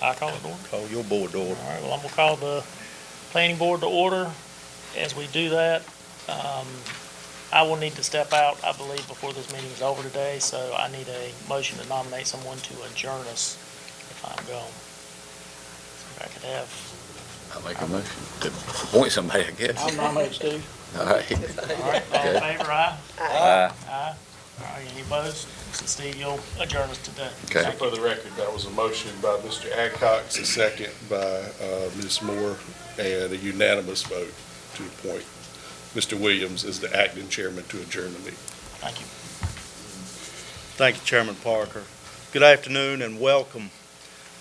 I call it to order. Call your board to order. All right, well, I'm going to call the planning board to order. As we do that, I will need to step out, I believe, before this meeting is over today, so I need a motion to nominate someone to adjourn us if I'm gone. So I could have. I'll make a motion to appoint somebody, I guess. I'll nominate Steve. All right. All right, all in favor, aye? Aye. Aye. All right, any opposed? So Steve, you'll adjourn us today. Okay. So for the record, that was a motion by Mr. Adcox, a second by Ms. Moore, and a unanimous vote to appoint Mr. Williams as the acting chairman to adjourn the meeting. Thank you. Thank you, Chairman Parker. Good afternoon and welcome.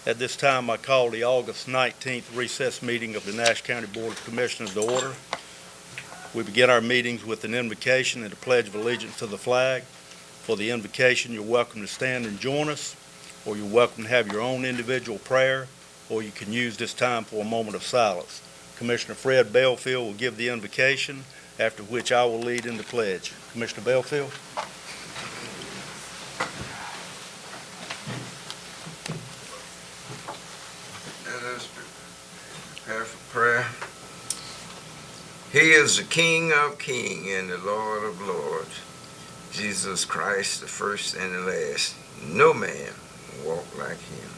At this time, I call the August 19th recess meeting of the Nash County Board of Commissioners to order. We begin our meetings with an invocation and a pledge of allegiance to the flag. For the invocation, you're welcome to stand and join us, or you're welcome to have your own individual prayer, or you can use this time for a moment of silence. Commissioner Fred Belfield will give the invocation, after which I will lead in the pledge. Commissioner Belfield. Let us prepare for prayer. He is the King of kings and the Lord of lords, Jesus Christ, the first and the last. No man walked like him.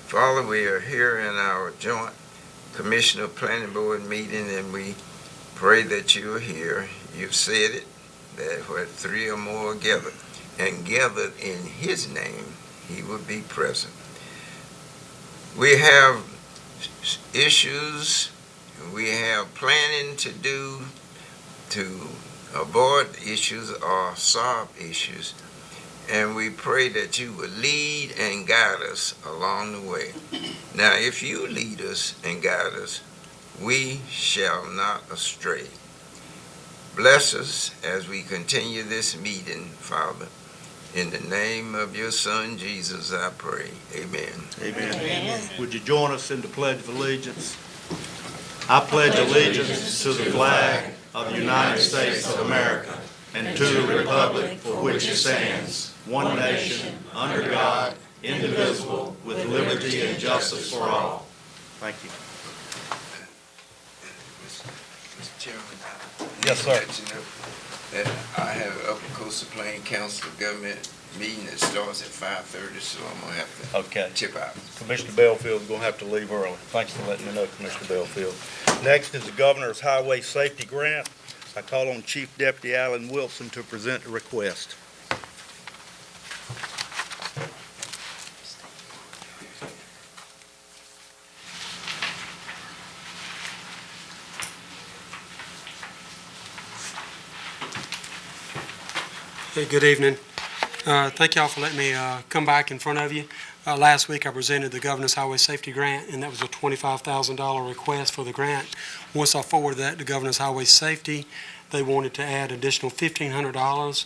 Father, we are here in our joint Commissioner Planning Board meeting, and we pray that you are here. You've said it, that where three or more gathered, and gathered in his name, he will be present. We have issues, we have planning to do to avoid issues or solve issues, and we pray that you will lead and guide us along the way. Now, if you lead us and guide us, we shall not astray. Bless us as we continue this meeting, Father. In the name of your Son, Jesus, I pray. Amen. Amen. Amen. Would you join us in the Pledge of Allegiance? I pledge allegiance to the flag of the United States of America and to the republic for which it stands, one nation, under God, indivisible, with liberty and justice for all. Thank you. Mr. Chairman, Yes, sir. let you know that I have an Upper Coastal Plain Council of Government meeting that starts at 5:30, so I'm gonna have to Okay. chip out. Commissioner Belfield's going to have to leave early. Thanks for letting me know, Commissioner Belfield. Next is the Governor's Highway Safety Grant. I call on Chief Deputy Alan Wilson to present the request. Hey, good evening. Thank y'all for letting me come back in front of you. Last week I presented the Governor's Highway Safety Grant, and that was a $25,000 request for the grant. Once I forwarded that to Governor's Highway Safety, they wanted to add additional $1,500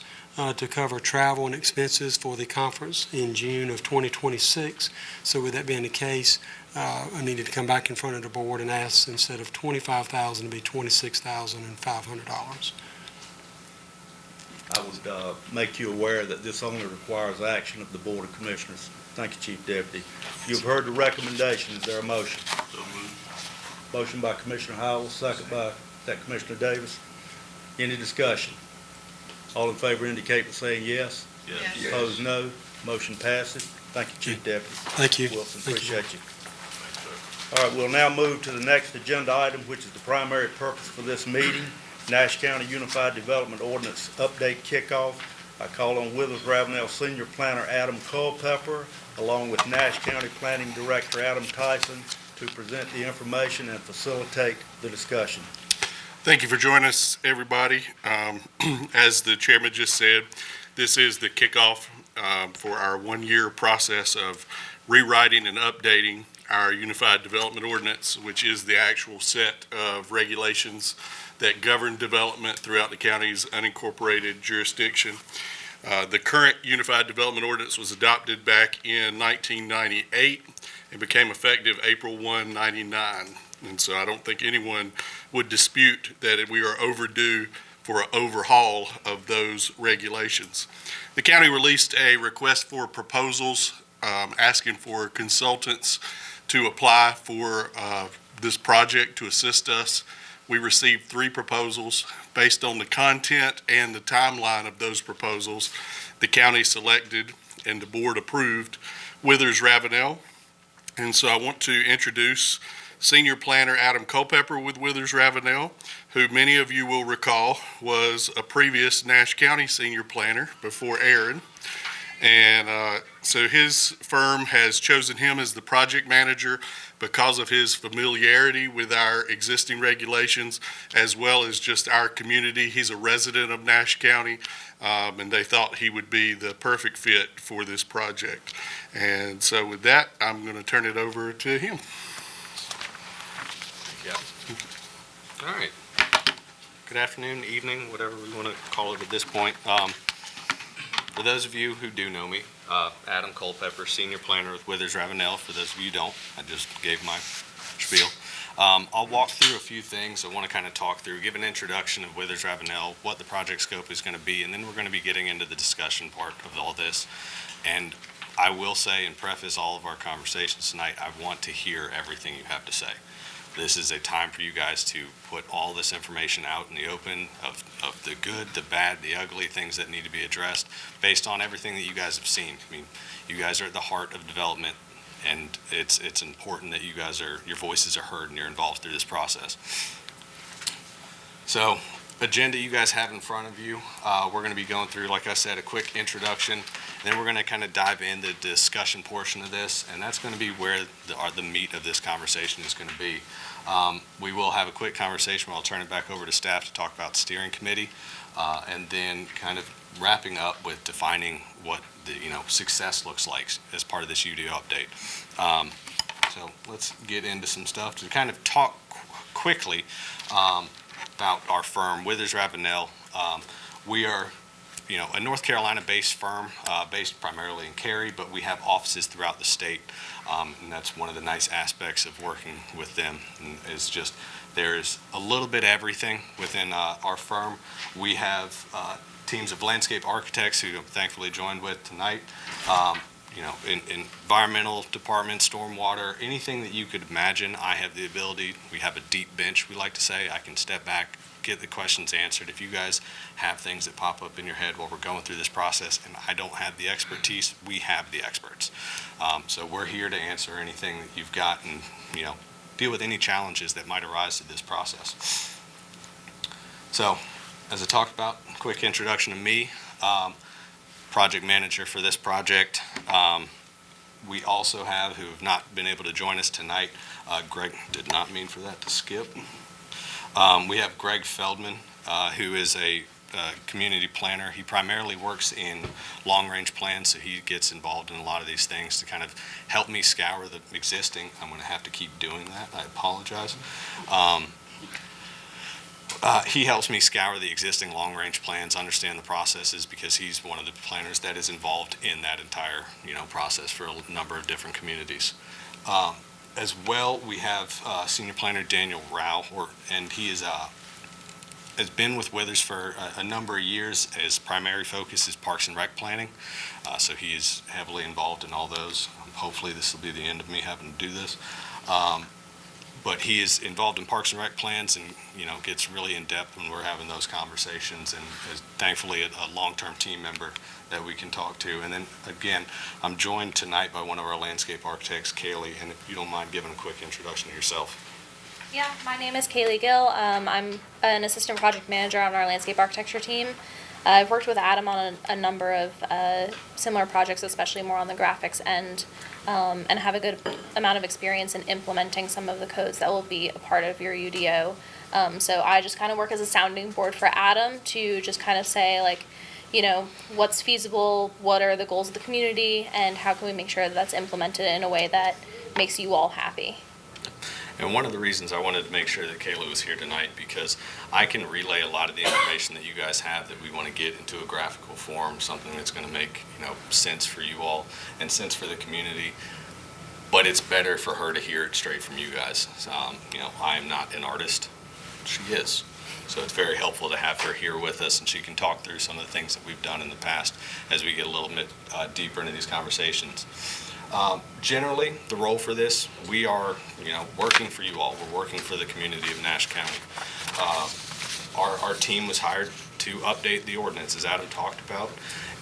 to cover travel and expenses for the conference in June of 2026. So with that being the case, I needed to come back in front of the board and ask, instead of $25,000 to be $26,500. I would make you aware that this only requires action of the Board of Commissioners. Thank you, Chief Deputy. You've heard the recommendation. Is there a motion? So moved. Motion by Commissioner Howell, second by Commissioner Davis. Any discussion? All in favor indicate by saying yes. Yes. Opposed, no. Motion passes. Thank you, Chief Deputy. Thank you. Wilson, Thank you. appreciate you. All right, we'll now move to the next agenda item, which is the primary purpose for this meeting, Nash County Unified Development Ordinance Update Kickoff. I call on Withers Ravenel Senior Planner Adam Culpepper, along with Nash County Planning Director Adam Tyson, to present the information and facilitate the discussion. Thank you for joining us, everybody. As the chairman just said, this is the kickoff for our one-year process of rewriting and updating our Unified Development Ordinance, which is the actual set of regulations that govern development throughout the county's unincorporated jurisdiction. The current Unified Development Ordinance was adopted back in 1998 and became effective April 1, 99. And so I don't think anyone would dispute that we are overdue for an overhaul of those regulations. The county released a request for proposals asking for consultants to apply for this project to assist us. We received 3 proposals. Based on the content and the timeline of those proposals, the county selected and the board approved Withers Ravenel. And so I want to introduce Senior Planner Adam Culpepper with Withers Ravenel, who many of you will recall was a previous Nash County Senior Planner before Aaron. And so his firm has chosen him as the project manager because of his familiarity with our existing regulations, as well as just our community. He's a resident of Nash County, and they thought he would be the perfect fit for this project. And so with that, I'm going to turn it over to him. All right. Good afternoon, evening, whatever we want to call it at this point. For those of you who do know me, Adam Culpepper, Senior Planner with Withers Ravenel. For those of you who don't, I just gave my spiel. I'll walk through a few things I want to kind of talk through, give an introduction of Withers Ravenel, what the project scope is going to be, and then we're going to be getting into the discussion part of all this. And I will say and preface all of our conversations tonight, I want to hear everything you have to say. This is a time for you guys to put all this information out in the open of the good, the bad, the ugly, things that need to be addressed based on everything that you guys have seen. I mean, you guys are at the heart of development, and it's important that your voices are heard and you're involved through this process. So, agenda you guys have in front of you, we're going to be going through, like I said, a quick introduction. Then we're going to kind of dive into the discussion portion of this, and that's going to be where the meat of this conversation is going to be. We will have a quick conversation where I'll turn it back over to staff to talk about the steering committee, and then kind of wrapping up with defining what the success looks like as part of this UDO update. So let's get into some stuff to kind of talk quickly about our firm, Withers Ravenel. We are a North Carolina-based firm, based primarily in Cary, but we have offices throughout the state, and that's one of the nice aspects of working with them. And is just there's a little bit of everything within our firm. We have teams of landscape architects who I'm thankfully joined with tonight. In environmental department, stormwater, anything that you could imagine, I have the ability. We have a deep bench, we like to say. I can step back, get the questions answered. If you guys have things that pop up in your head while we're going through this process and I don't have the expertise, we have the experts. So we're here to answer anything that you've got and, deal with any challenges that might arise to this process. So, as I talked about, quick introduction to me, project manager for this project. We also have, who have not been able to join us tonight, Greg, did not mean for that to skip. We have Greg Feldman, who is a community planner. He primarily works in long-range plans, so he gets involved in a lot of these things to kind of help me scour the existing. I'm going to have to keep doing that. I apologize. He helps me scour the existing long-range plans, understand the processes, because he's one of the planners that is involved in that entire, process for a number of different communities. As well, we have Senior Planner Daniel Rao, and he has been with Withers for a number of years. His primary focus is Parks and Rec planning, so he is heavily involved in all those. Hopefully, this will be the end of me having to do this. But he is involved in Parks and Rec plans and, gets really in-depth when we're having those conversations, and is thankfully a long-term team member that we can talk to. And then, again, I'm joined tonight by one of our landscape architects, Kaylee, and if you don't mind giving a quick introduction to yourself. Yeah, my name is Kaylee Gill. I'm an assistant project manager on our landscape architecture team. I've worked with Adam on a number of similar projects, especially more on the graphics end, and have a good amount of experience in implementing some of the codes that will be a part of your UDO. So I just kind of work as a sounding board for Adam to just kind of say, what's feasible, what are the goals of the community, and how can we make sure that that's implemented in a way that makes you all happy. And one of the reasons I wanted to make sure that Kayla was here tonight, because I can relay a lot of the information that you guys have that we want to get into a graphical form, something that's going to make sense for you all and sense for the community. But it's better for her to hear it straight from you guys. I am not an artist. She is. So it's very helpful to have her here with us, and she can talk through some of the things that we've done in the past as we get a little bit deeper into these conversations. Generally, the role for this, we are, working for you all. We're working for the community of Nash County. Our team was hired to update the ordinance, as Adam talked about.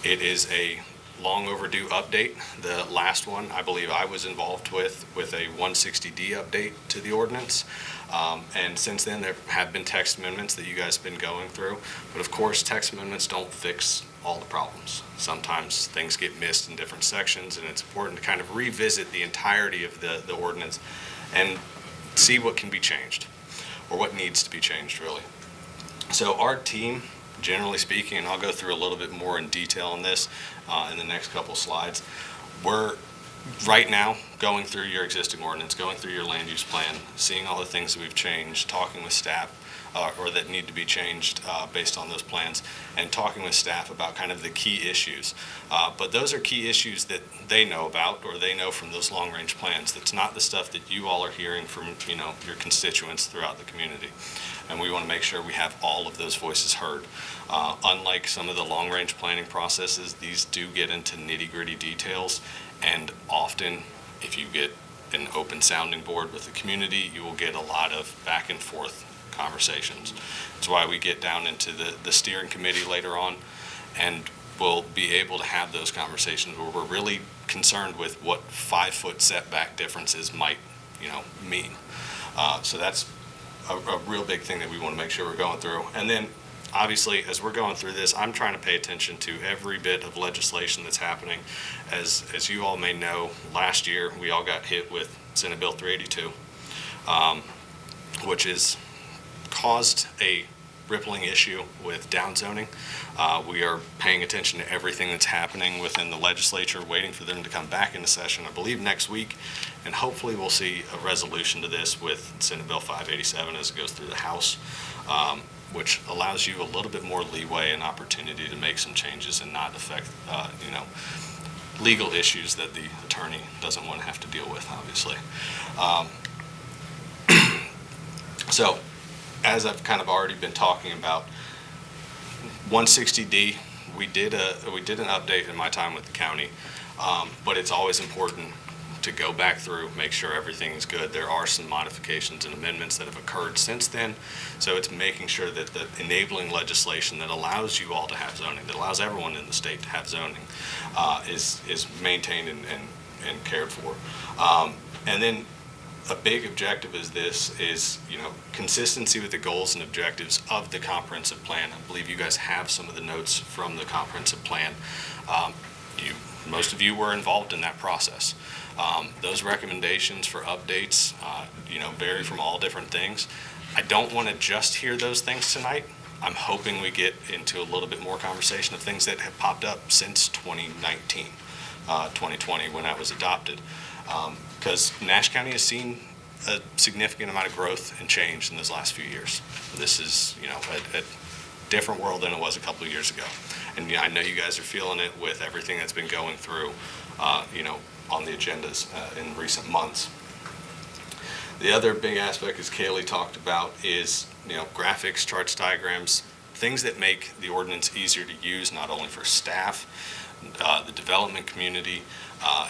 It is a long overdue update. The last one, I believe I was involved with a 160D update to the ordinance. And since then, there have been text amendments that you guys have been going through. But of course, text amendments don't fix all the problems. Sometimes things get missed in different sections, and it's important to kind of revisit the entirety of the ordinance and see what can be changed, or what needs to be changed, really. So our team, generally speaking, and I'll go through a little bit more in detail on this in the next couple slides, we're right now going through your existing ordinance, going through your land use plan, seeing all the things that we've changed, talking with staff or that need to be changed based on those plans, and talking with staff about kind of the key issues. But those are key issues that they know about, or they know from those long-range plans. That's not the stuff that you all are hearing from, your constituents throughout the community. And we want to make sure we have all of those voices heard. Unlike some of the long-range planning processes, these do get into nitty-gritty details, and often, if you get an open sounding board with the community, you will get a lot of back and forth conversations. That's why we get down into the steering committee later on, and we'll be able to have those conversations where we're really concerned with what 5-foot setback differences might, mean. So that's a real big thing that we want to make sure we're going through. And then obviously, as we're going through this, I'm trying to pay attention to every bit of legislation that's happening. As you all may know, last year we all got hit with Senate Bill 382, which has caused a rippling issue with downzoning. We are paying attention to everything that's happening within the legislature, waiting for them to come back into session, I believe next week, and hopefully we'll see a resolution to this with Senate Bill 587 as it goes through the House, which allows you a little bit more leeway and opportunity to make some changes and not affect, legal issues that the attorney doesn't want to have to deal with, obviously. So, as I've kind of already been talking about, 160D, we did an update in my time with the county, but it's always important to go back through, make sure everything is good. There are some modifications and amendments that have occurred since then, so it's making sure that the enabling legislation that allows you all to have zoning, that allows everyone in the state to have zoning, is maintained and cared for. And then a big objective is consistency with the goals and objectives of the comprehensive plan. I believe you guys have some of the notes from the comprehensive plan. Most of you were involved in that process. Those recommendations for updates, vary from all different things. I don't want to just hear those things tonight. I'm hoping we get into a little bit more conversation of things that have popped up since 2019, 2020, when that was adopted. Because Nash County has seen a significant amount of growth and change in those last few years. This is, a different world than it was a couple of years ago. And I know you guys are feeling it with everything that's been going through, on the agendas in recent months. The other big aspect, as Kaylee talked about, is, graphics, charts, diagrams, things that make the ordinance easier to use, not only for staff, the development community,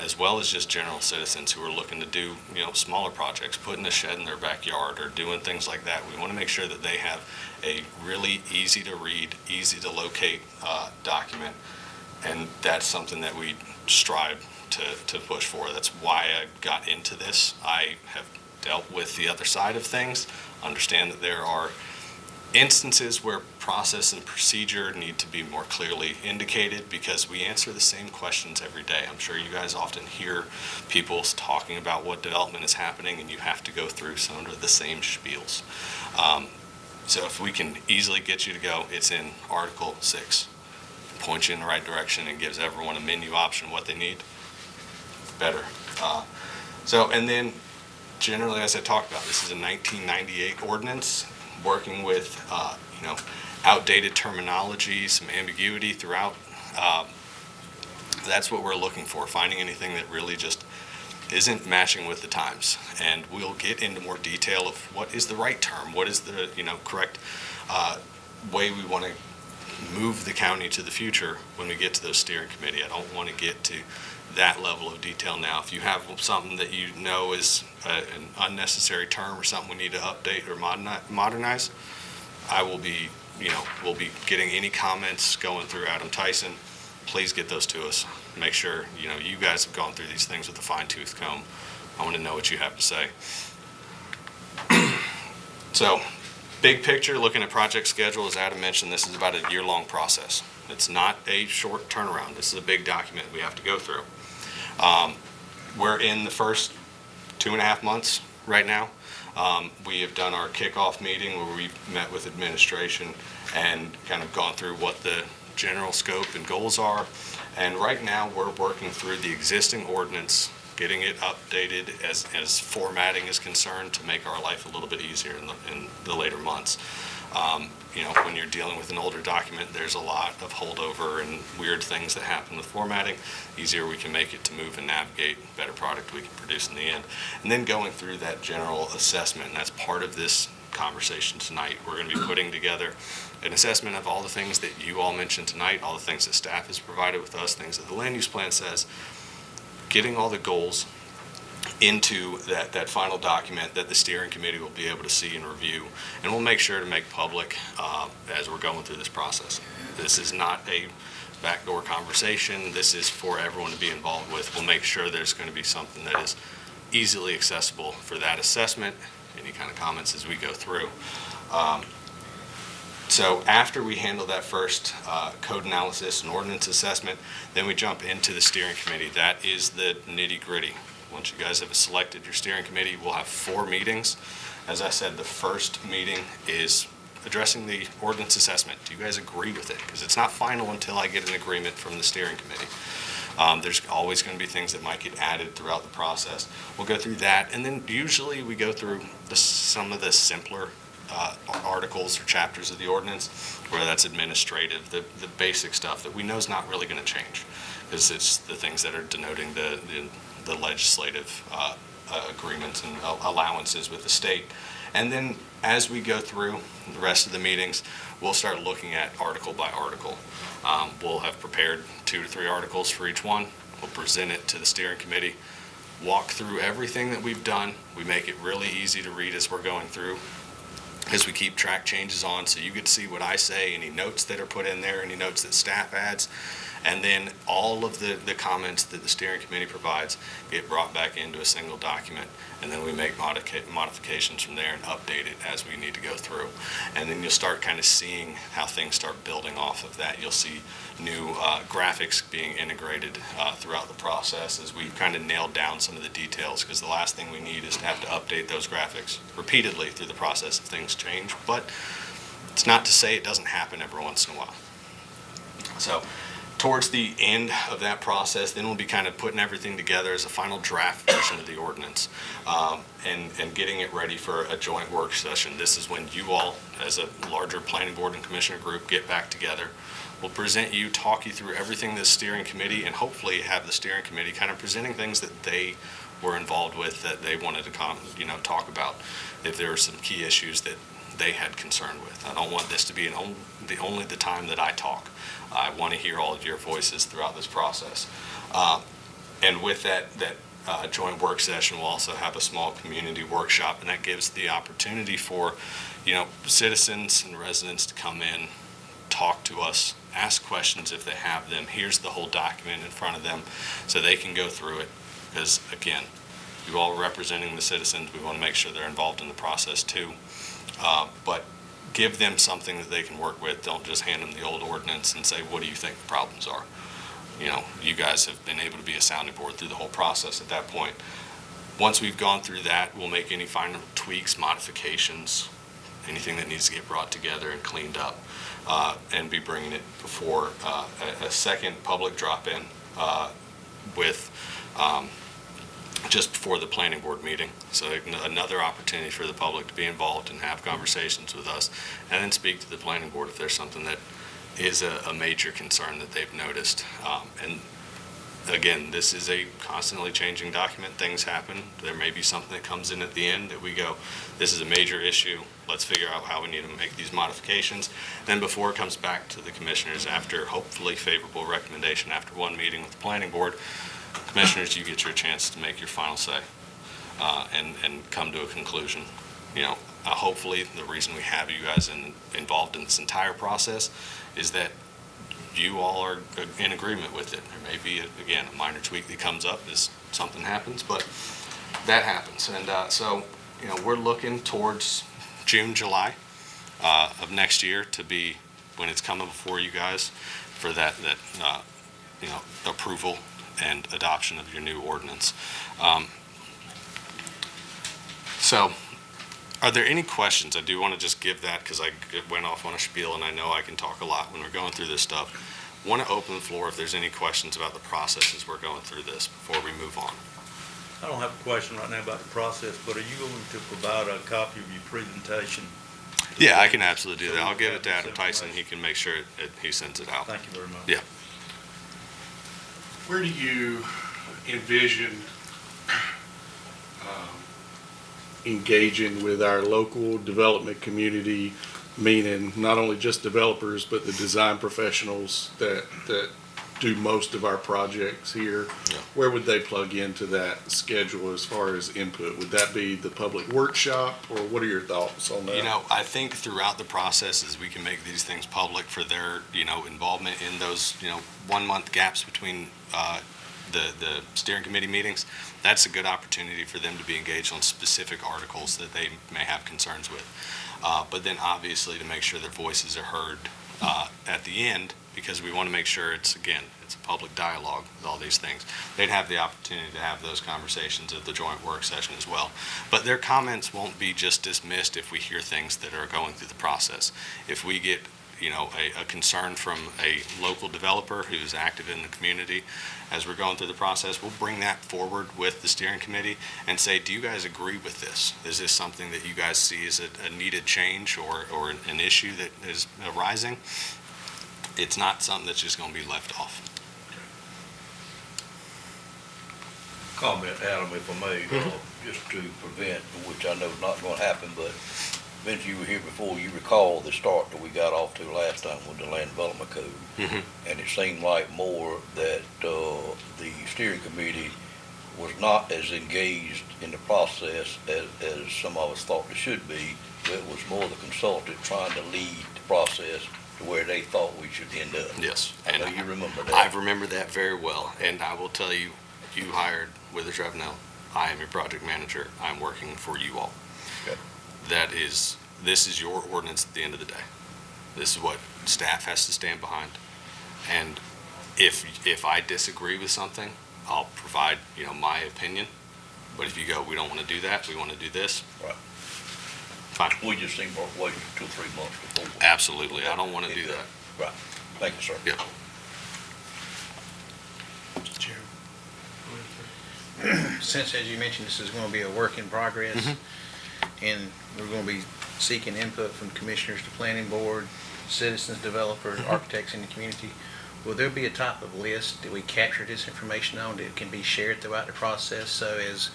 as well as just general citizens who are looking to do, smaller projects, putting a shed in their backyard or doing things like that. We want to make sure that they have a really easy to read, easy to locate document, and that's something that we strive to push for. That's why I got into this. I have dealt with the other side of things, understand that there are instances where process and procedure need to be more clearly indicated, because we answer the same questions every day. I'm sure you guys often hear people talking about what development is happening, and you have to go through some of the same spiels. So if we can easily get you to go, it's in Article 6. Points you in the right direction and gives everyone a menu option what they need, better. And then generally, as I talked about, this is a 1998 ordinance, working with, outdated terminology, some ambiguity throughout. That's what we're looking for, finding anything that really just isn't matching with the times. And we'll get into more detail of what is the right term, what is the, correct way we want to move the county to the future when we get to those steering committee. I don't want to get to that level of detail now. If you have something that you know is an unnecessary term or something we need to update or modernize, I will be, we'll be getting any comments going through Adam Tyson. Please get those to us. Make sure, you guys have gone through these things with a fine-tooth comb. I want to know what you have to say. So, big picture, looking at project schedule, as Adam mentioned, this is about a year-long process. It's not a short turnaround. This is a big document we have to go through. We're in the first 2.5 months right now. We have done our kickoff meeting where we met with administration and kind of gone through what the general scope and goals are. And right now, we're working through the existing ordinance, getting it updated as formatting is concerned to make our life a little bit easier in the later months. When you're dealing with an older document, there's a lot of holdover and weird things that happen with formatting. The easier we can make it to move and navigate, better product we can produce in the end. And then going through that general assessment, and that's part of this conversation tonight. We're going to be putting together an assessment of all the things that you all mentioned tonight, all the things that staff has provided with us, things that the land use plan says, getting all the goals into that final document that the steering committee will be able to see and review, and we'll make sure to make public as we're going through this process. This is not a backdoor conversation. This is for everyone to be involved with. We'll make sure there's going to be something that is easily accessible for that assessment, any kind of comments as we go through. So after we handle that first code analysis and ordinance assessment, then we jump into the steering committee. That is the nitty-gritty. Once you guys have selected your steering committee, we'll have 4 meetings. As I said, the first meeting is addressing the ordinance assessment. Do you guys agree with it? Because it's not final until I get an agreement from the steering committee. There's always going to be things that might get added throughout the process. We'll go through that, and then usually we go through some of the simpler articles or chapters of the ordinance, where that's administrative, the basic stuff that we know is not really going to change, because it's the things that are denoting the legislative agreements and allowances with the state. And then as we go through the rest of the meetings, we'll start looking at article by article. We'll have prepared 2 to 3 articles for each one. We'll present it to the steering committee, walk through everything that we've done. We make it really easy to read as we're going through, as we keep track changes on, so you get to see what I say, any notes that are put in there, any notes that staff adds, and then all of the comments that the steering committee provides get brought back into a single document, and then we make modifications from there and update it as we need to go through. And then you'll start kind of seeing how things start building off of that. You'll see new graphics being integrated throughout the process as we kind of nail down some of the details, because the last thing we need is to have to update those graphics repeatedly through the process if things change. But it's not to say it doesn't happen every once in a while. So towards the end of that process, then we'll be kind of putting everything together as a final draft version of the ordinance, and getting it ready for a joint work session. This is when you all, as a larger planning board and commissioner group, get back together. We'll present you, talk you through everything the steering committee, and hopefully have the steering committee kind of presenting things that they were involved with, that they wanted to talk about, if there were some key issues that they had concern with. I don't want this to be only the time that I talk. I want to hear all of your voices throughout this process. And with that joint work session, we'll also have a small community workshop, and that gives the opportunity for, citizens and residents to come in, talk to us, ask questions if they have them. Here's the whole document in front of them so they can go through it. Because again, you all representing the citizens, we want to make sure they're involved in the process too. But give them something that they can work with. Don't just hand them the old ordinance and say, what do you think the problems are? You guys have been able to be a sounding board through the whole process at that point. Once we've gone through that, we'll make any final tweaks, modifications, anything that needs to get brought together and cleaned up, and be bringing it before a second public drop-in with just before the planning board meeting. So another opportunity for the public to be involved and have conversations with us, and then speak to the planning board if there's something that is a major concern that they've noticed. And again, this is a constantly changing document. Things happen. There may be something that comes in at the end that we go, this is a major issue. Let's figure out how we need to make these modifications. Then before it comes back to the commissioners, after hopefully favorable recommendation after one meeting with the planning board, Commissioners, you get your chance to make your final say, and come to a conclusion. Hopefully, the reason we have you guys involved in this entire process is that you all are in agreement with it. There may be, again, a minor tweak that comes up as something happens, but that happens. And so, we're looking towards June, July of next year to be when it's coming before you guys for that approval and adoption of your new ordinance. So, are there any questions? I do want to just give that because I went off on a spiel and I know I can talk a lot when we're going through this stuff. Want to open the floor if there's any questions about the process as we're going through this before we move on. I don't have a question right now about the process, but are you going to provide a copy of your presentation? Yeah, I can absolutely do So that. I'll we give have it to this Adam Tyson. He information. can make sure he sends it out. Thank you very much. Yeah. Where do you envision engaging with our local development community, meaning not only just developers, but the design professionals that do most of our projects here? Yeah. Where would they plug into that schedule as far as input? Would that be the public workshop, or what are your thoughts on that? I think throughout the processes, we can make these things public for their, involvement in those, 1 month gaps between the steering committee meetings. That's a good opportunity for them to be engaged on specific articles that they may have concerns with. But then obviously to make sure their voices are heard at the end, because we want to make sure it's a public dialogue with all these things. They'd have the opportunity to have those conversations at the joint work session as well. But their comments won't be just dismissed if we hear things that are going through the process. If we get a concern from a local developer who's active in the community as we're going through the process, we'll bring that forward with the steering committee and say, do you guys agree with this? Is this something that you guys see as a needed change or an issue that is arising? It's not something that's just going to be left off. Comment, Adam, if I may, just to prevent, which I know is not going to happen, but Vince, you were here before, you recall the start that we got off to last time with the land development code. And it seemed like more that the steering committee was not as engaged in the process as some of us thought they should be. It was more the consultant trying to lead the process to where they thought we should end up. Yes. I know you remember that. I remember that very well. And I will tell you, you hired Withers Ravenel. I am your project manager. I'm working for you all. Okay. This is your ordinance at the end of the day. This is what staff has to stand behind. And if I disagree with something, I'll provide, my opinion. But if you go, we don't want to do that, we want to do this. Right. Fine. We just seem to wait 2 or 3 months before. Absolutely. I don't want to do that. Right. Thank you, sir. Yeah. Since, as you mentioned, this is going to be a work in progress, and we're going to be seeking input from commissioners to planning board, citizens, developers, architects in the community, will there be a type of list that we capture this information on that can be shared throughout the process? So as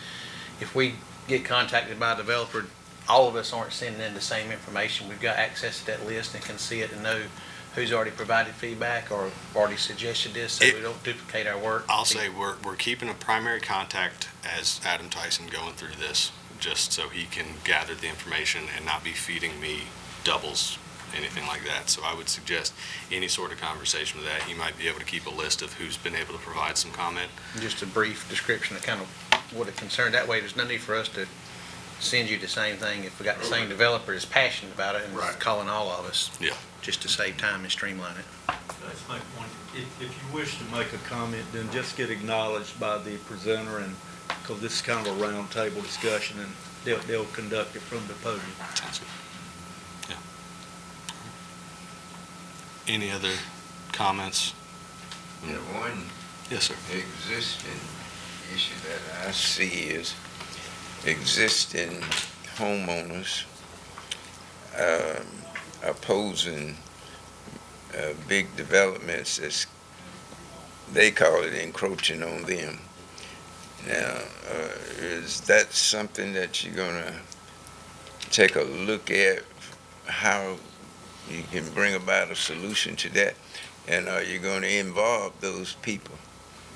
if we get contacted by a developer, all of us aren't sending in the same information. We've got access to that list and can see it and know who's already provided feedback or already suggested this, so we don't duplicate our work. I'll say we're keeping a primary contact as Adam Tyson going through this, just so he can gather the information and not be feeding me doubles, anything like that. So I would suggest any sort of conversation with that. He might be able to keep a list of who's been able to provide some comment. Just a brief description of kind of what it concerned. That way, there's no need for us to send you the same thing if we got the same developer is passionate about it and Right. calling all of us. Yeah. Just to save time and streamline it. Let's make one. If you wish to make a comment, then just get acknowledged by the presenter, and because this is kind of a round table discussion, and they'll conduct it from the podium. Sounds good. Yeah. Any other comments? The one Yes, sir. existing issue that I see is existing homeowners opposing big developments as they call it, encroaching on them. Now, is that something that you're gonna take a look at, how you can bring about a solution to that? And are you gonna involve those people?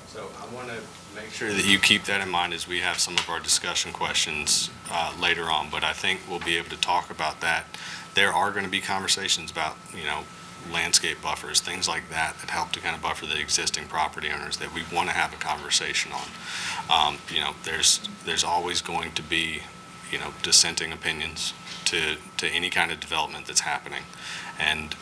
So I want to make sure that you keep that in mind as we have some of our discussion questions later on, but I think we'll be able to talk about that. There are going to be conversations about, landscape buffers, things like that help to kind of buffer the existing property owners that we want to have a conversation on. There's always going to be, dissenting opinions to any kind of development that's happening. And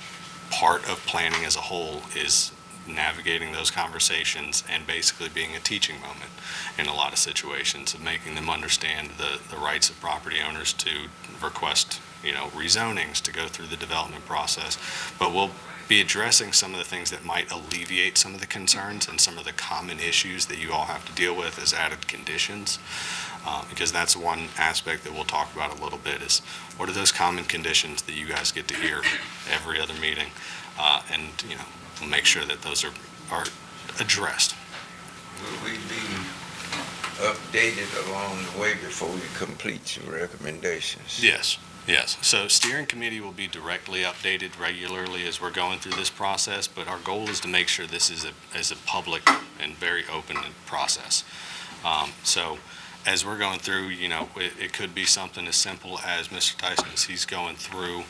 part of planning as a whole is navigating those conversations and basically being a teaching moment in a lot of situations of making them understand the rights of property owners to request, rezonings, to go through the development process. But we'll be addressing some of the things that might alleviate some of the concerns and some of the common issues that you all have to deal with as added conditions. Because that's one aspect that we'll talk about a little bit is what are those common conditions that you guys get to hear every other meeting? And we'll make sure that those are addressed. Will we be updated along the way before we complete your recommendations? Yes. So steering committee will be directly updated regularly as we're going through this process, but our goal is to make sure this is a public and very open process. So as we're going through, it could be something as simple as Mr. Tyson, as he's going through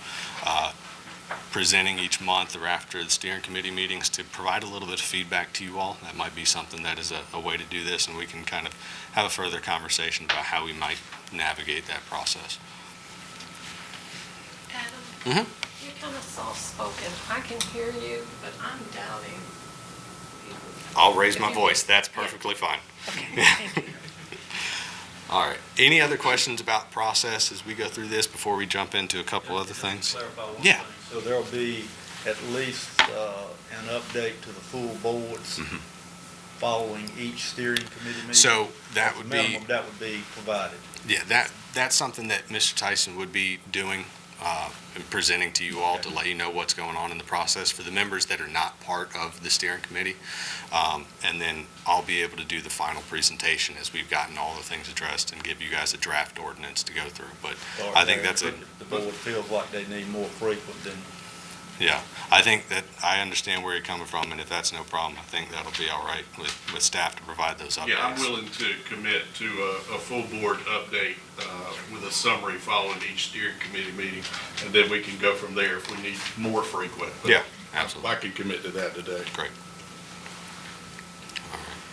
presenting each month or after the steering committee meetings to provide a little bit of feedback to you all. That might be something that is a way to do this, and we can kind of have a further conversation about how we might navigate that process. Adam, you're kind of soft-spoken. I can hear you, but I'm doubting. I'll raise my voice. That's perfectly fine. Okay, thank you. All right. Any other questions about process as we go through this before we jump into a couple other things? Clarify one Yeah. thing. So there'll be at least an update to the full boards following each steering committee meeting? So that As a would be, minimum, that would be provided. yeah, that's something that Mr. Tyson would be doing and presenting to you all to let you know what's going on in the process for the members that are not part of the steering committee. And then I'll be able to do the final presentation as we've gotten all the things addressed and give you guys a draft ordinance to go through. But Or I think that's if the board feels like they need more frequent, then yeah, I think that I understand where you're coming from, and if that's no problem, I think that'll be all right with staff to provide those updates. Yeah, I'm willing to commit to a full board update with a summary following each steering committee meeting, and then we can go from there if we need more frequent. But Yeah, absolutely. I can commit to that today. Great. All right.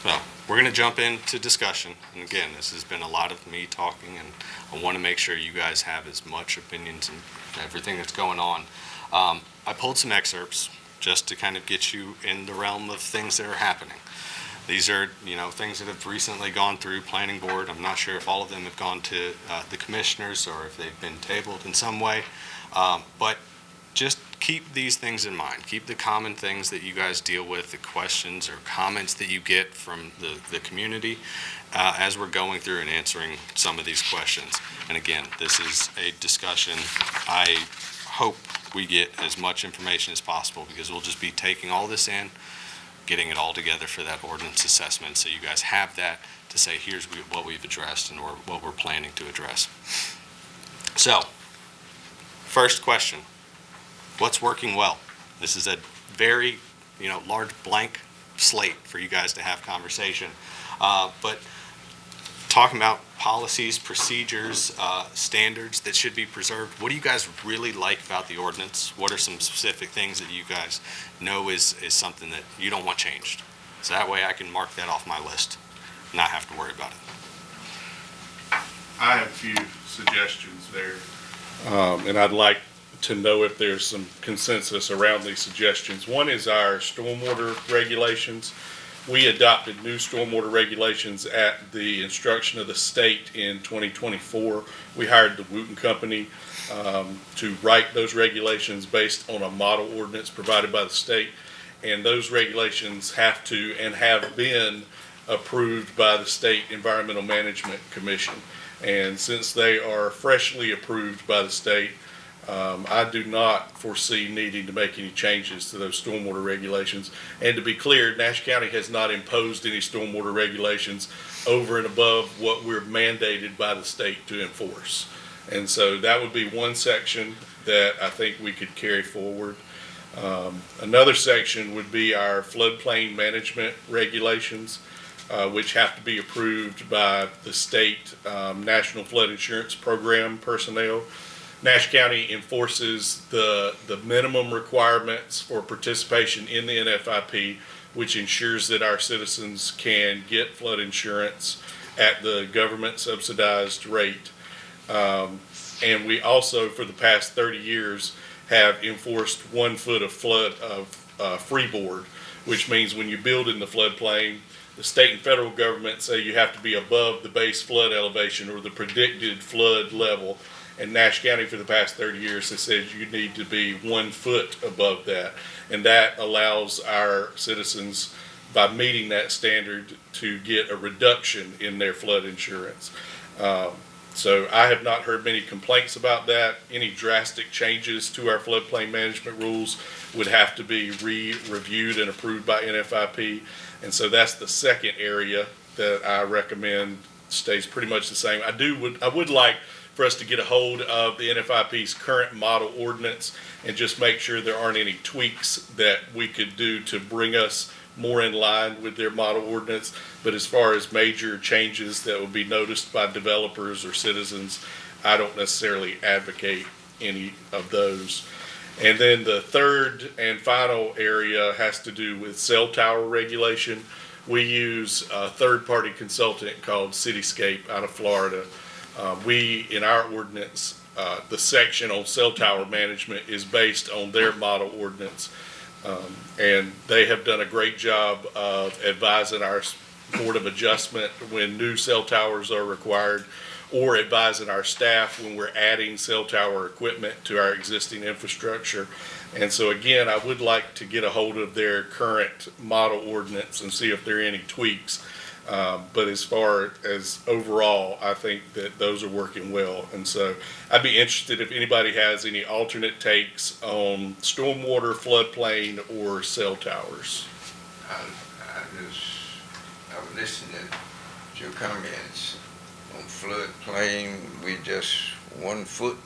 Well, we're going to jump into discussion. And again, this has been a lot of me talking, and I want to make sure you guys have as much opinions and everything that's going on. I pulled some excerpts just to kind of get you in the realm of things that are happening. These are, things that have recently gone through planning board. I'm not sure if all of them have gone to the commissioners or if they've been tabled in some way. But just keep these things in mind. Keep the common things that you guys deal with, the questions or comments that you get from the community as we're going through and answering some of these questions. And again, this is a discussion. I hope we get as much information as possible because we'll just be taking all this in, getting it all together for that ordinance assessment. So you guys have that to say, here's what we've addressed and what we're planning to address. So, first question. What's working well? This is a very, large blank slate for you guys to have conversation. But talking about policies, procedures, standards that should be preserved, what do you guys really like about the ordinance? What are some specific things that you guys know is something that you don't want changed? So that way I can mark that off my list, not have to worry about it. I have a few suggestions there, and I'd like to know if there's some consensus around these suggestions. One is our stormwater regulations. We adopted new stormwater regulations at the instruction of the state in 2024. We hired the Wooten Company to write those regulations based on a model ordinance provided by the state. And those regulations have to and have been approved by the State Environmental Management Commission. And since they are freshly approved by the state, I do not foresee needing to make any changes to those stormwater regulations. And to be clear, Nash County has not imposed any stormwater regulations over and above what we're mandated by the state to enforce. And so that would be one section that I think we could carry forward. Another section would be our floodplain management regulations, which have to be approved by the state National Flood Insurance Program personnel. Nash County enforces the minimum requirements for participation in the NFIP, which ensures that our citizens can get flood insurance at the government subsidized rate. And we also, for the past 30 years, have enforced 1 foot of freeboard, which means when you build in the floodplain, the state and federal government say you have to be above the base flood elevation or the predicted flood level. And Nash County for the past 30 years has said you need to be 1 foot above that. And that allows our citizens, by meeting that standard, to get a reduction in their flood insurance. So I have not heard many complaints about that. Any drastic changes to our floodplain management rules would have to be re-reviewed and approved by NFIP. And so that's the second area that I recommend stays pretty much the same. I would like for us to get a hold of the NFIP's current model ordinance and just make sure there aren't any tweaks that we could do to bring us more in line with their model ordinance. But as far as major changes that will be noticed by developers or citizens, I don't necessarily advocate any of those. And then the third and final area has to do with cell tower regulation. We use a third-party consultant called Cityscape out of Florida. In our ordinance, the section on cell tower management is based on their model ordinance. And they have done a great job of advising our Board of Adjustment when new cell towers are required, or advising our staff when we're adding cell tower equipment to our existing infrastructure. And so again, I would like to get a hold of their current model ordinance and see if there are any tweaks. But as far as overall, I think that those are working well. And so I'd be interested if anybody has any alternate takes on stormwater, floodplain, or cell towers. I was listening to your comments on floodplain. We just 1 foot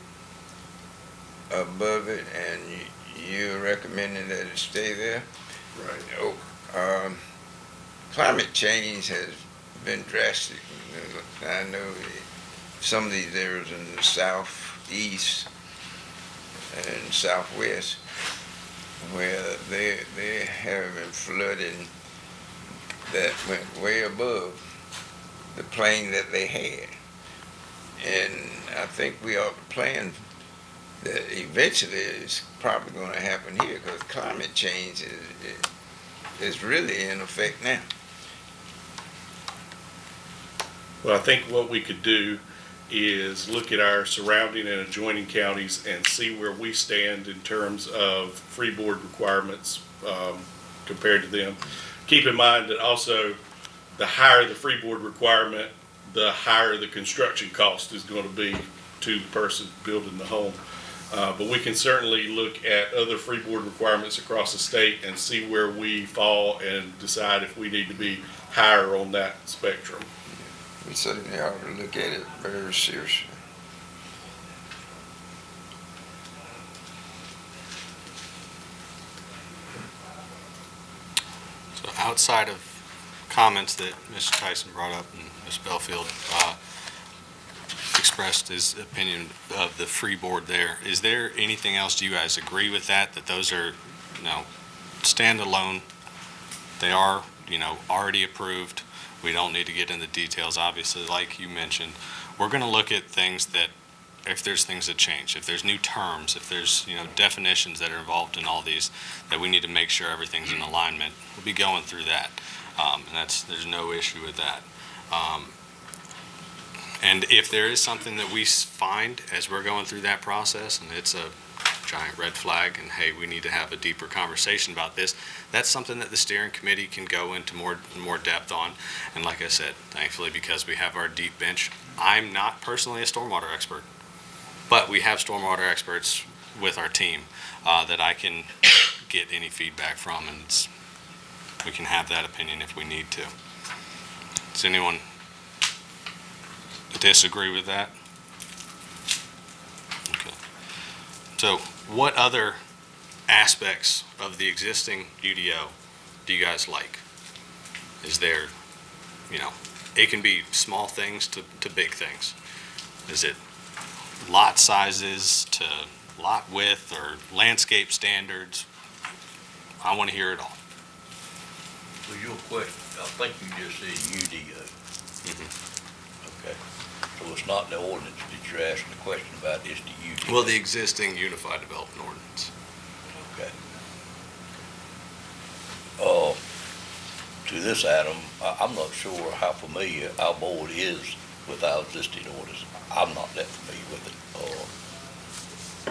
above it, and you're recommending that it stay there? Right. Oh, climate change has been drastic. I know some of these areas in the southeast and southwest where they have been flooding that went way above the plane that they had. And I think we ought to plan that eventually it's probably going to happen here, because climate change is really in effect now. Well, I think what we could do is look at our surrounding and adjoining counties and see where we stand in terms of freeboard requirements compared to them. Keep in mind that also the higher the freeboard requirement, the higher the construction cost is going to be to the person building the home. But we can certainly look at other freeboard requirements across the state and see where we fall and decide if we need to be higher on that spectrum. We certainly ought to look at it very seriously. So outside of comments that Mr. Tyson brought up and Ms. Belfield expressed his opinion of the freeboard there, is there anything else? Do you guys agree with that those are, standalone? They are, already approved. We don't need to get into details, obviously, like you mentioned. We're going to look at things that, if there's things that change, if there's new terms, if there's, definitions that are involved in all these, that we need to make sure everything's in alignment. We'll be going through that. And there's no issue with that. And if there is something that we find as we're going through that process, and it's a giant red flag, and hey, we need to have a deeper conversation about this, that's something that the steering committee can go into more depth on. And like I said, thankfully, because we have our deep bench, I'm not personally a stormwater expert, but we have stormwater experts with our team that I can get any feedback from, and we can have that opinion if we need to. Does anyone disagree with that? Okay. So what other aspects of the existing UDO do you guys like? Is there, it can be small things to big things. Is it lot sizes to lot width or landscape standards? I want to hear it all. Well, your question, I think you just said UDO. Okay. So it's not the ordinance that you're asking the question about, it's the UDO. Well, the existing Unified Development Ordinance. Okay. To this item, I'm not sure how familiar our board is with our existing orders. I'm not that familiar with it.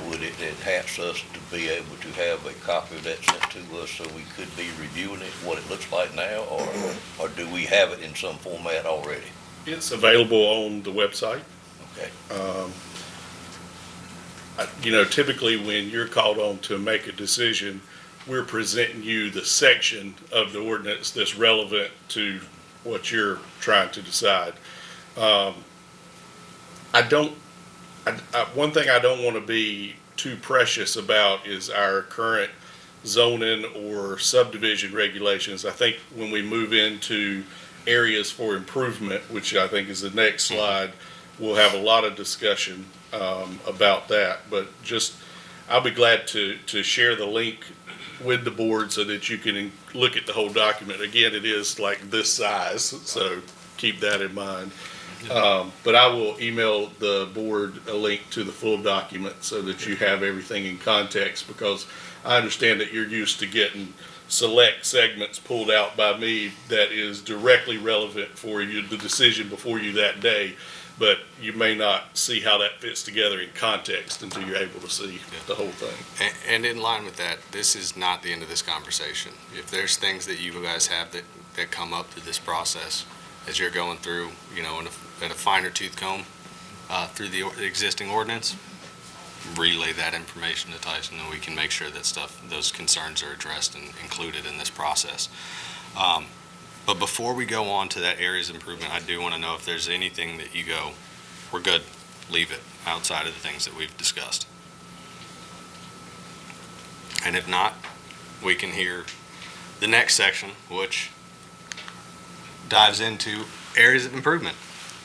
Would it enhance us to be able to have a copy of that sent to us so we could be reviewing it, what it looks like now, or do we have it in some format already? It's available on the website. Okay. Typically when you're called on to make a decision, we're presenting you the section of the ordinance that's relevant to what you're trying to decide. One thing I don't want to be too precious about is our current zoning or subdivision regulations. I think when we move into areas for improvement, which I think is the next slide, we'll have a lot of discussion about that. But I'll be glad to share the link with the board so that you can look at the whole document. Again, it is like this size, so keep that in mind. But I will email the board a link to the full document so that you have everything in context, because I understand that you're used to getting select segments pulled out by me that is directly relevant for you, the decision before you that day, but you may not see how that fits together in context until you're able to see the whole thing. And in line with that, this is not the end of this conversation. If there's things that you guys have that come up through this process, as you're going through, at a finer tooth comb through the existing ordinance, relay that information to Tyson, and we can make sure that those concerns are addressed and included in this process. But before we go on to that areas of improvement, I do want to know if there's anything that you go, we're good, leave it, outside of the things that we've discussed. And if not, we can hear the next section, which dives into areas of improvement.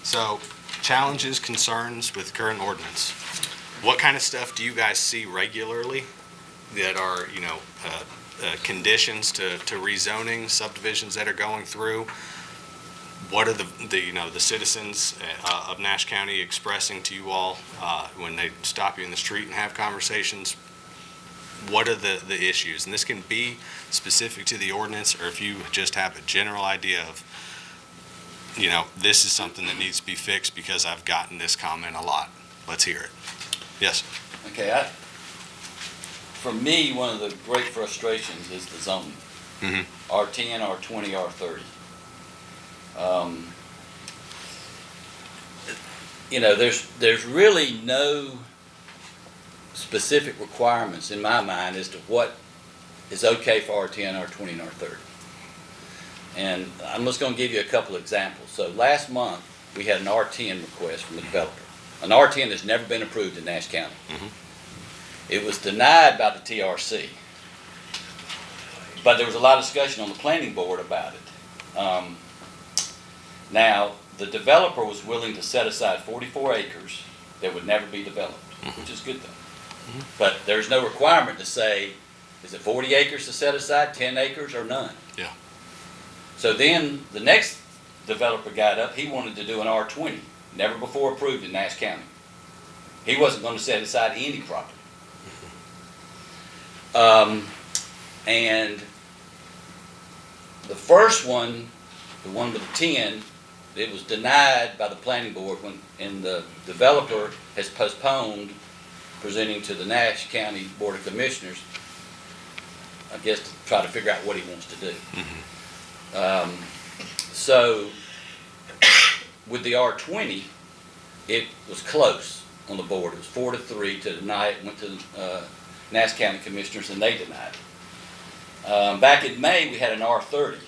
So, challenges, concerns with current ordinance. What kind of stuff do you guys see regularly that are, conditions to rezoning, subdivisions that are going through? What are the citizens of Nash County expressing to you all when they stop you in the street and have conversations? What are the issues? And this can be specific to the ordinance, or if you just have a general idea of, this is something that needs to be fixed because I've gotten this comment a lot. Let's hear it. Yes. Okay, for me, one of the great frustrations is the zoning. R10, R20, R30. There's really no specific requirements in my mind as to what is okay for R10, R20, and R30. And I'm just going to give you a couple of examples. So last month, we had an R10 request from a developer. An R10 has never been approved in Nash County. It was denied by the TRC. But there was a lot of discussion on the planning board about it. Now, the developer was willing to set aside 44 acres that would never be developed, which is good though. But there's no requirement to say, is it 40 acres to set aside, 10 acres, or none? Yeah. So then the next developer got up, he wanted to do an R20, never before approved in Nash County. He wasn't going to set aside any property. And the first one, the one with the 10, it was denied by the planning board and the developer has postponed presenting to the Nash County Board of Commissioners, I guess, to try to figure out what he wants to do. So with the R20, it was close on the board. It was 4-3 to deny it. Went to the Nash County Commissioners and they denied it. Back in May, we had an R30.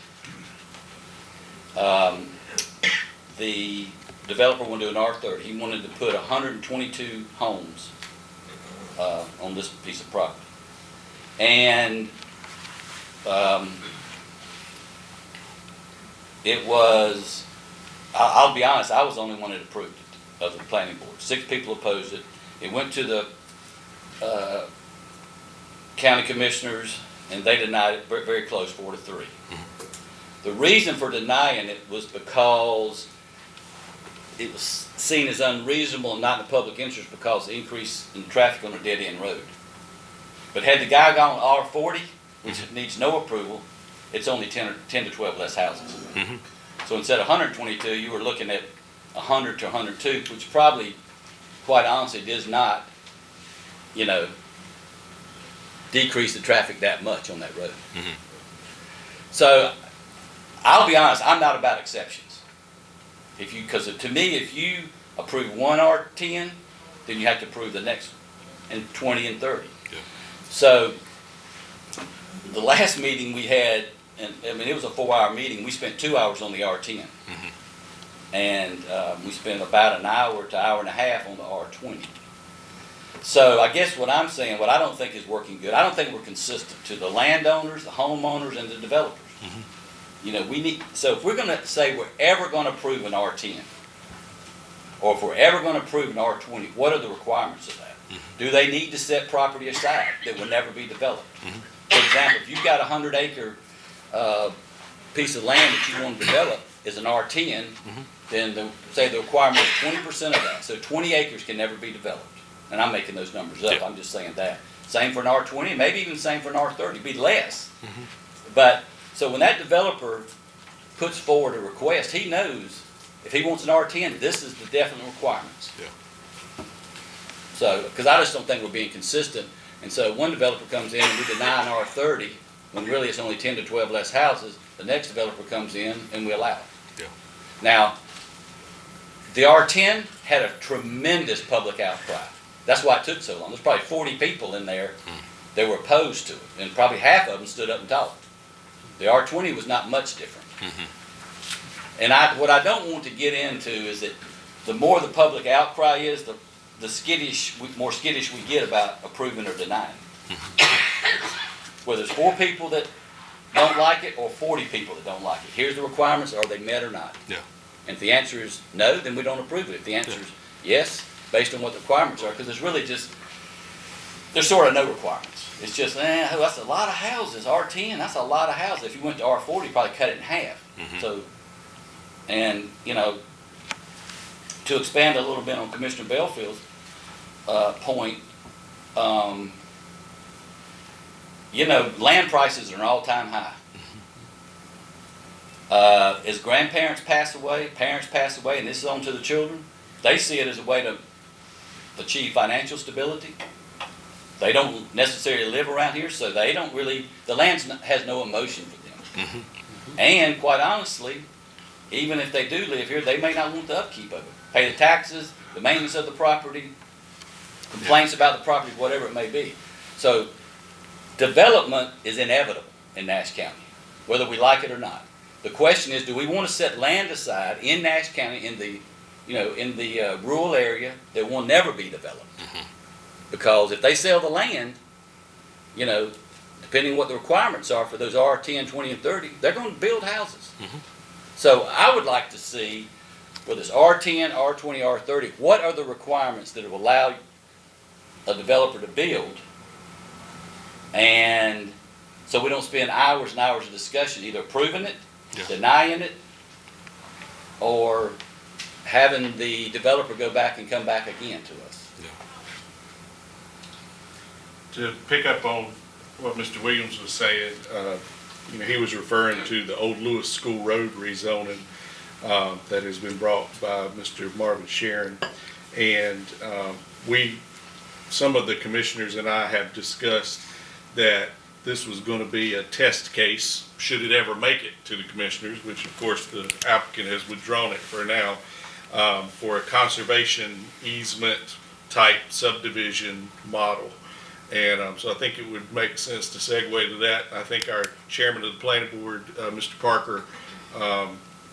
The developer wanted to do an R30. He wanted to put 122 homes on this piece of property. And it was, I'll be honest, I was the only one that approved it of the planning board. 6 people opposed it. It went to the county commissioners, and they denied it very, very close, 4-3. The reason for denying it was because it was seen as unreasonable and not in the public interest because of the increase in traffic on a dead-end road. But had the guy gone R40, which needs no approval, it's only 10 to 12 less houses. So instead of 122, you were looking at 100 to 102, which probably, quite honestly, does not, decrease the traffic that much on that road. So I'll be honest, I'm not about exceptions. Because to me, if you approve one R10, then you have to approve the next and 20 and 30. Yeah. So the last meeting we had, and I mean, it was a 4-hour meeting. We spent 2 hours on the R10. And we spent about an hour to hour and a half on the R20. So I guess what I'm saying, what I don't think is working good, I don't think we're consistent to the landowners, the homeowners, and the developers. So if we're going to say we're ever going to approve an R10, or if we're ever going to approve an R20, what are the requirements of that? Do they need to set property aside that will never be developed? For example, if you've got a 100-acre piece of land that you want to develop as an R10, then say the requirement is 20% of that. So 20 acres can never be developed. And I'm making those numbers up. I'm just saying that. Same for an R20, maybe even same for an R30. It'd be less. But so when that developer puts forward a request, he knows if he wants an R10, this is the definite requirements. So, because I just don't think we're being consistent. And so one developer comes in and we deny an R30, when really it's only 10 to 12 less houses, the next developer comes in and we allow it. Now, the R10 had a tremendous public outcry. That's why it took so long. There's probably 40 people in there that were opposed to it, and probably half of them stood up and talked. The R20 was not much different. And what I don't want to get into is that the more the public outcry is, the more skittish we get about approving or denying. Whether it's 4 people that don't like it or 40 people that don't like it. Here's the requirements, are they met or not? And if the answer is no, then we don't approve it. If the answer is yes, based on what the requirements are, because there's sort of no requirements. It's just, that's a lot of houses. R10, that's a lot of houses. If you went to R40, you probably cut it in half. So, and, to expand a little bit on Commissioner Bellfield's point, land prices are an all-time high. As grandparents pass away, parents pass away, and this is on to the children, they see it as a way to achieve financial stability. They don't necessarily live around here, so they don't really, the land has no emotion for them. And quite honestly, even if they do live here, they may not want the upkeep of it. Pay the taxes, the maintenance of the property, complaints about the property, whatever it may be. So development is inevitable in Nash County, whether we like it or not. The question is, do we want to set land aside in Nash County in the rural area that will never be developed? Because if they sell the land, depending on what the requirements are for those R10, 20, and 30, they're going to build houses. So I would like to see, whether it's R10, R20, R30, what are the requirements that will allow a developer to build? And so we don't spend hours and hours of discussion either approving it, denying it, or having the developer go back and come back again to us. To pick up on what Mr. Williams was saying, he was referring to the old Lewis School Road rezoning that has been brought by Mr. Marvin Sharon. And some of the commissioners and I have discussed that this was going to be a test case, should it ever make it to the commissioners, which of course the applicant has withdrawn it for now, for a conservation easement type subdivision model. And so I think it would make sense to segue to that. I think our chairman of the planning board, Mr. Parker,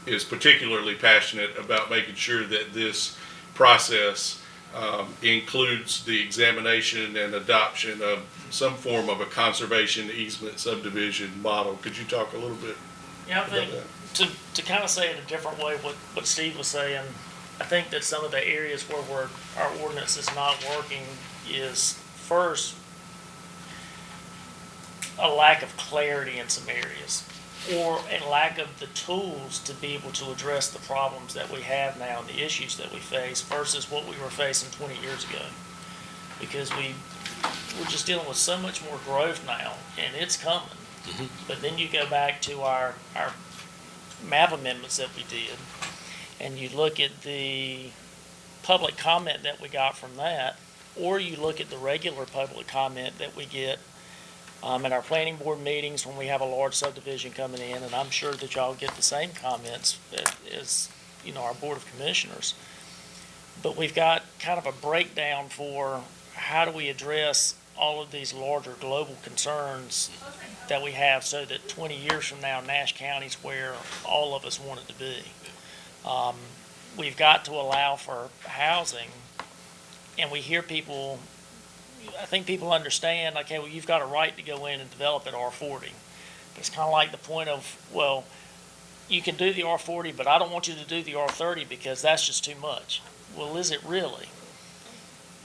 is particularly passionate about making sure that this process includes the examination and adoption of some form of a conservation easement subdivision model. Could you talk a little bit Yeah, I about think that? to kind of say it a different way, what Steve was saying, I think that some of the areas where our ordinance is not working is first a lack of clarity in some areas, or a lack of the tools to be able to address the problems that we have now and the issues that we face versus what we were facing 20 years ago. Because we're just dealing with so much more growth now, and it's coming. But then you go back to our map amendments that we did, and you look at the public comment that we got from that, or you look at the regular public comment that we get at our planning board meetings when we have a large subdivision coming in, and I'm sure that y'all get the same comments as our Board of Commissioners. But we've got kind of a breakdown for how do we address all of these larger global concerns that we have so that 20 years from now, Nash County's where all of us want it to be. We've got to allow for housing, and we hear people, I think people understand, okay, well, you've got a right to go in and develop at R40. But it's kind of like the point of, well, you can do the R40, but I don't want you to do the R30 because that's just too much. Well, is it really?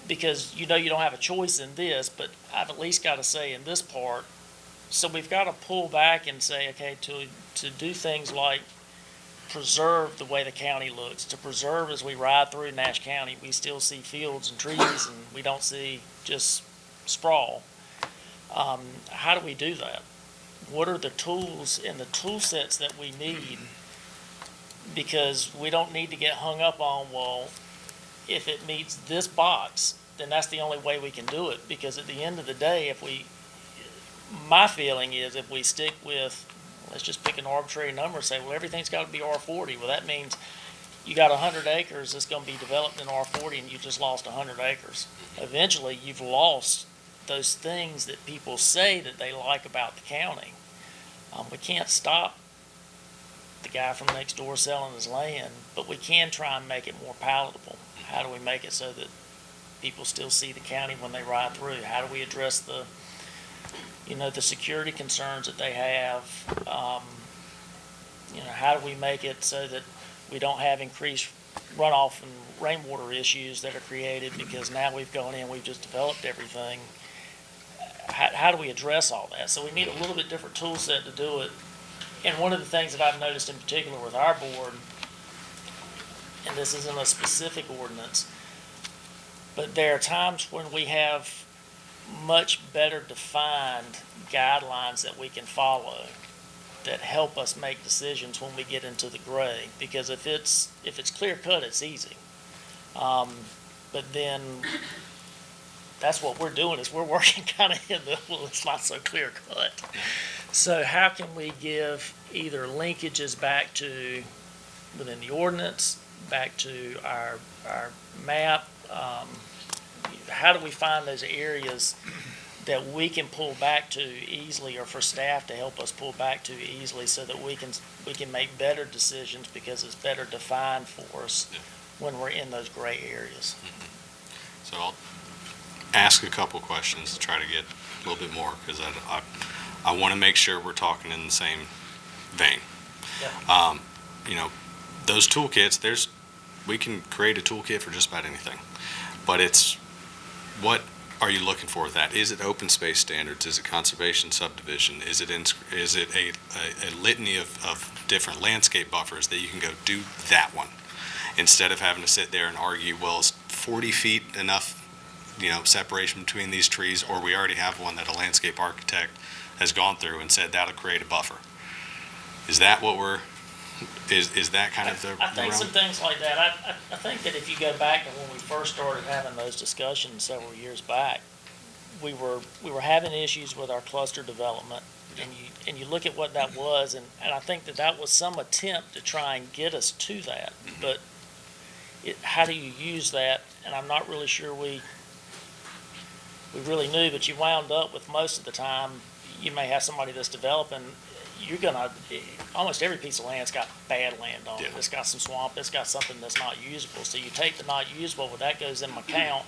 Because you don't have a choice in this, but I've at least got to say in this part. So we've got to pull back and say, okay, to do things like preserve the way the county looks, to preserve as we ride through Nash County, we still see fields and trees and we don't see just sprawl. How do we do that? What are the tools and the tool sets that we need? Because we don't need to get hung up on, well, if it meets this box, then that's the only way we can do it. Because at the end of the day, my feeling is if we stick with, let's just pick an arbitrary number and say, well, everything's got to be R40. Well, that means you got 100 acres that's going to be developed in R40 and you just lost 100 acres. Eventually, you've lost those things that people say that they like about the county. We can't stop the guy from next door selling his land, but we can try and make it more palatable. How do we make it so that people still see the county when they ride through? How do we address the security concerns that they have? How do we make it so that we don't have increased runoff and rainwater issues that are created because now we've gone in, we've just developed everything? How do we address all that? So we need a little bit different tool set to do it. And one of the things that I've noticed in particular with our board, and this isn't a specific ordinance, but there are times when we have much better defined guidelines that we can follow that help us make decisions when we get into the gray. Because if it's clear cut, it's easy. But then that's what we're doing is we're working kind of in the, well, it's not so clear cut. So how can we give either linkages back to within the ordinance, back to our map? How do we find those areas that we can pull back to easily, or for staff to help us pull back to easily, so that we can make better decisions because it's better defined for us when we're in those gray areas? So I'll ask a couple questions to try to get a little bit more, because I want to make sure we're talking in the same vein. Yeah. Those toolkits, we can create a toolkit for just about anything, but it's what are you looking for with that? Is it open space standards? Is it conservation subdivision? Is it a litany of different landscape buffers that you can go do that one, instead of having to sit there and argue, well, is 40 feet enough separation between these trees, or we already have one that a landscape architect has gone through and said that'll create a buffer? Is that what is that kind of the I think realm? some things like that. I think that if you go back to when we first started having those discussions several years back, we were having issues with our cluster development, and you look at what that was, and I think that was some attempt to try and get us to that. But how do you use that? And I'm not really sure we really knew, but you wound up with most of the time, you may have somebody that's developing, you're gonna, almost every piece of land's got bad land on it. Yeah. It's got some swamp, it's got something that's not usable. So you take the not usable, well, that goes in my count.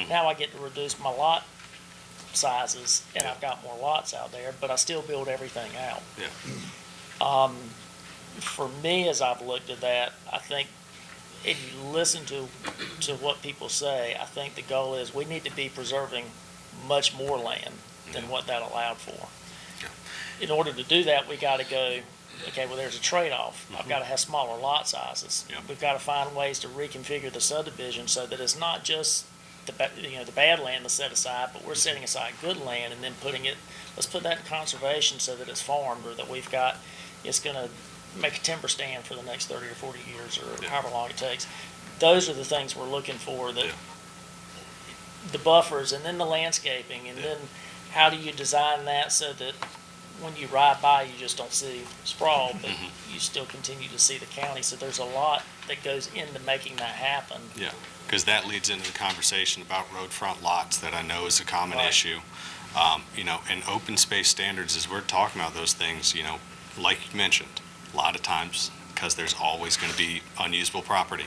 Now I get to reduce my lot sizes, and I've got more lots out there, but I still build everything out. Yeah. For me, as I've looked at that, I think if you listen to what people say, I think the goal is we need to be preserving much more land than what that allowed for. In order to do that, we gotta go, okay, well, there's a trade-off. I've gotta have smaller lot sizes. Yeah. We've gotta find ways to reconfigure the subdivision so that it's not just the bad land that's set aside, but we're setting aside good land and then let's put that in conservation so that it's farmed, or that it's gonna make a timber stand for the next 30 or 40 years, or however long it takes. Those are the things we're looking for, that the buffers, and then the landscaping, and then how do you design that so that when you ride by, you just don't see sprawl, but you still continue to see the county. So there's a lot that goes into making that happen. Yeah, because that leads into the conversation about road front lots that I know is a common Right. issue. And open space standards, as we're talking about those things, like you mentioned, a lot of times, because there's always going to be unusable property,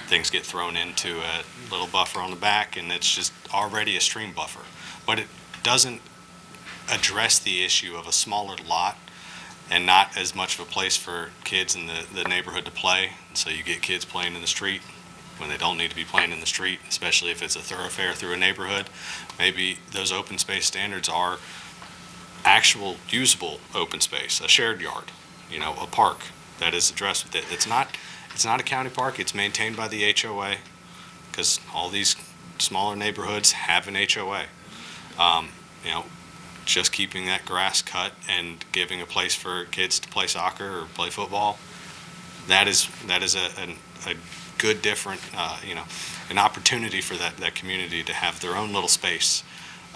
things get thrown into a little buffer on the back, and it's just already a stream buffer. But it doesn't address the issue of a smaller lot and not as much of a place for kids in the neighborhood to play. So you get kids playing in the street when they don't need to be playing in the street, especially if it's a thoroughfare through a neighborhood. Maybe those open space standards are actual usable open space, a shared yard, a park that is addressed with it. It's not a county park, it's maintained by the HOA, because all these smaller neighborhoods have an HOA. Just keeping that grass cut and giving a place for kids to play soccer or play football, that is a good different, an opportunity for that community to have their own little space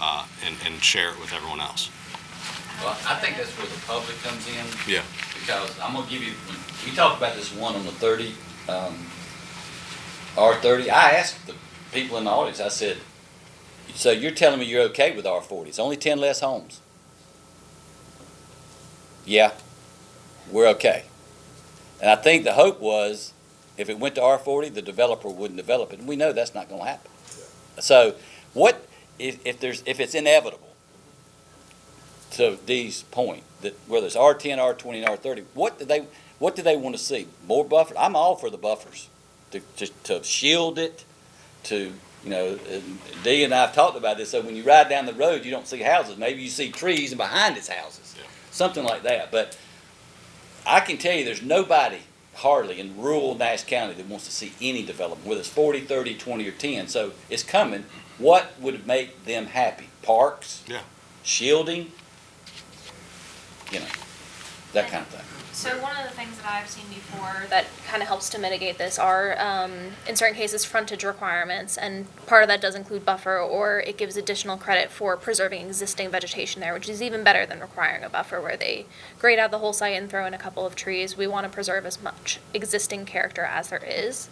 and share it with everyone else. Well, I think that's where the public comes in. Yeah. Because I'm gonna give you, we talked about this one on the 30, R30. I asked the people in the audience, I said, so you're telling me you're okay with R40? It's only 10 less homes. Yeah, we're okay. And I think the hope was, if it went to R40, the developer wouldn't develop it. And we know that's not gonna happen. So what, if it's inevitable, to Dee's point, that whether it's R10, R20, and R30, what do they want to see? More buffers? I'm all for the buffers, to shield it, Dee and I have talked about this, so when you ride down the road, you don't see houses. Maybe you see trees, and behind it's houses. Yeah. Something like that. But I can tell you there's nobody hardly in rural Nash County that wants to see any development, whether it's 40, 30, 20, or 10. So it's coming. What would make them happy? Parks? Yeah. Shielding? That kind of thing. So one of the things that I've seen before that kind of helps to mitigate this are, in certain cases, frontage requirements, and part of that does include buffer, or it gives additional credit for preserving existing vegetation there, which is even better than requiring a buffer where they grade out the whole site and throw in a couple of trees. We want to preserve as much existing character as there is.